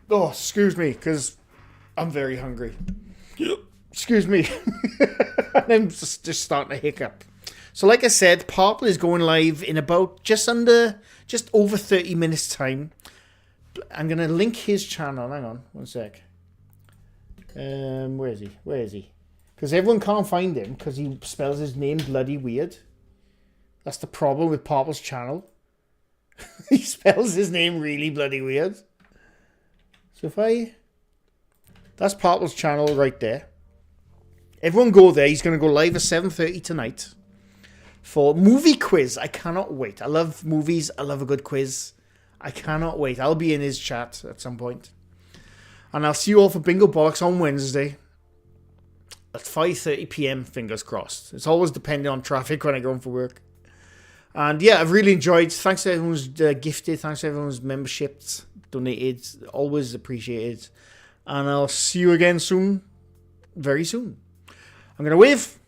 Oh, excuse me, because I'm very hungry. Excuse me. I'm just starting to hiccup. So like I said, Parple is going live in about just over 30 minutes time. I'm going to link his channel. Hang on, one sec. Where is he? Because everyone can't find him because he spells his name bloody weird. That's the problem with Parple's channel. He spells his name really bloody weird. So that's Parple's channel right there. Everyone go there. He's going to go live at 7:30 tonight for movie quiz. I cannot wait. I love movies. I love a good quiz. I cannot wait. I'll be in his chat at some point. And I'll see you all for Bingo Bollocks on Wednesday. at 5:30 p.m. Fingers crossed. It's always depending on traffic when I go in for work. And yeah, I've really enjoyed. Thanks to everyone who's gifted. Thanks to everyone who's memberships, donated. Always appreciated. And I'll see you again soon. Very soon. I'm going to wave.